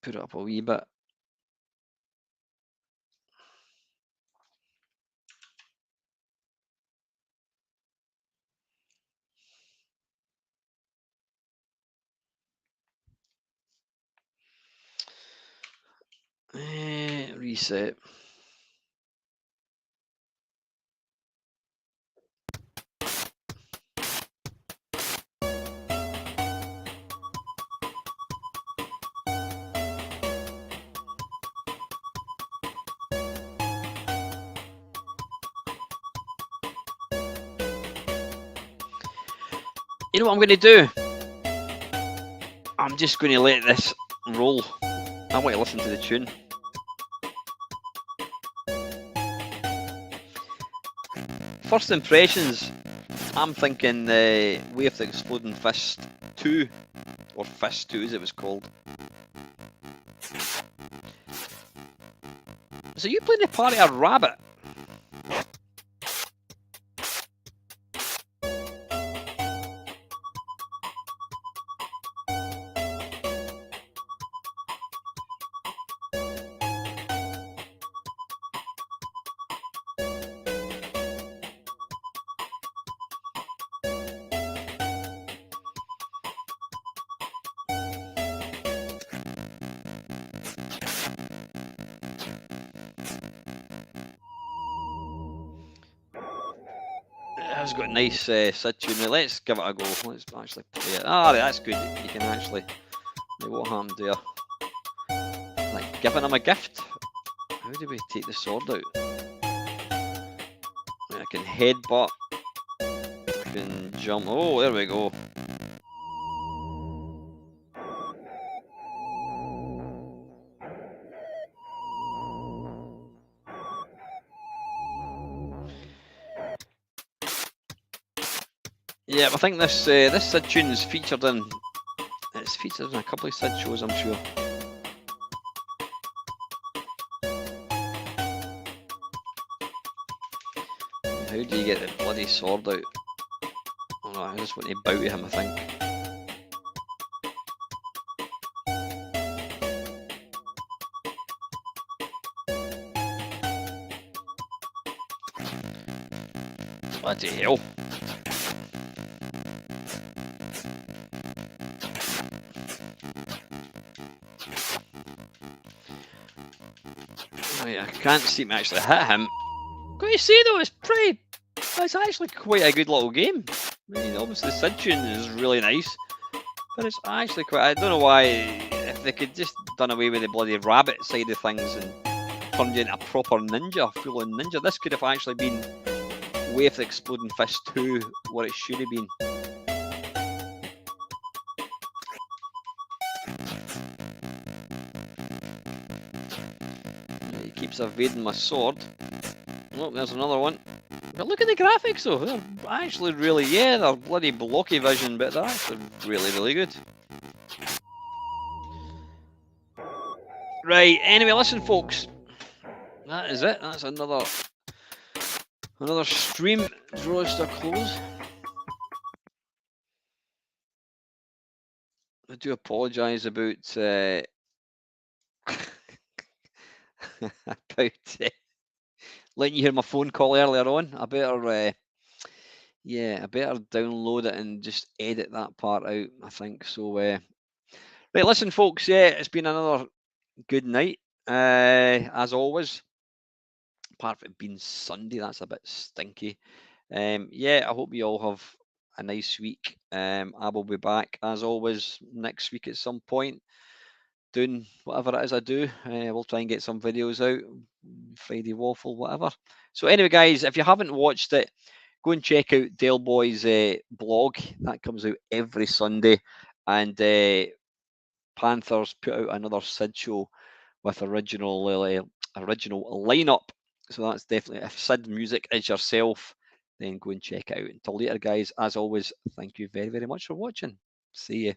put it up a wee bit. Reset. You know what I'm going to do? I'm just going to let this roll. I want to listen to the tune. First impressions, I'm thinking Way of the Exploding Fist 2, or Fist 2 as it was called. So you playing the party a rabbit? It's got a nice SID tune. Let's give it a go. Let's actually play it. Ah, that's good. You can actually. What happened there? Like giving him a gift. How do we take the sword out? I can headbutt. I can jump. Oh, there we go. Yeah, I think this SID tune is featured in. It's featured in a couple of SID shows, I'm sure. How do you get the bloody sword out? Oh no, I just want to bow to him, I think. Bloody hell. Right, I can't seem to actually hit him. Got to say though, it's actually quite a good little game. I mean, obviously the SID tune is really nice, but it's actually quite. I don't know why. If they could just done away with the bloody rabbit side of things and turned you into a proper ninja, full-on ninja, this could have actually been Way of the Exploding Fist 2, what it should have been. He keeps evading my sword. Oh, there's another one. But look at the graphics though, they're actually really, yeah, they're bloody blocky vision, but they're actually really, really good. Right, anyway, listen folks, that is it, that's another stream draws to a close. I do apologise about letting you hear my phone call earlier on. I better download it and just edit that part out, I think. So right, listen folks, yeah, it's been another good night, as always. Apart from it being Sunday, that's a bit stinky. Yeah, I hope you all have a nice week. I will be back as always next week at some point, doing whatever it is I do. We'll try and get some videos out, Friday Waffle, whatever. So anyway, guys, if you haven't watched it, go and check out Dale Boy's blog. That comes out every Sunday. And Panthers put out another SID show with original lineup. So that's definitely, if SID music is yourself, then go and check it out. Until later, guys, as always, thank you very, very much for watching. See you.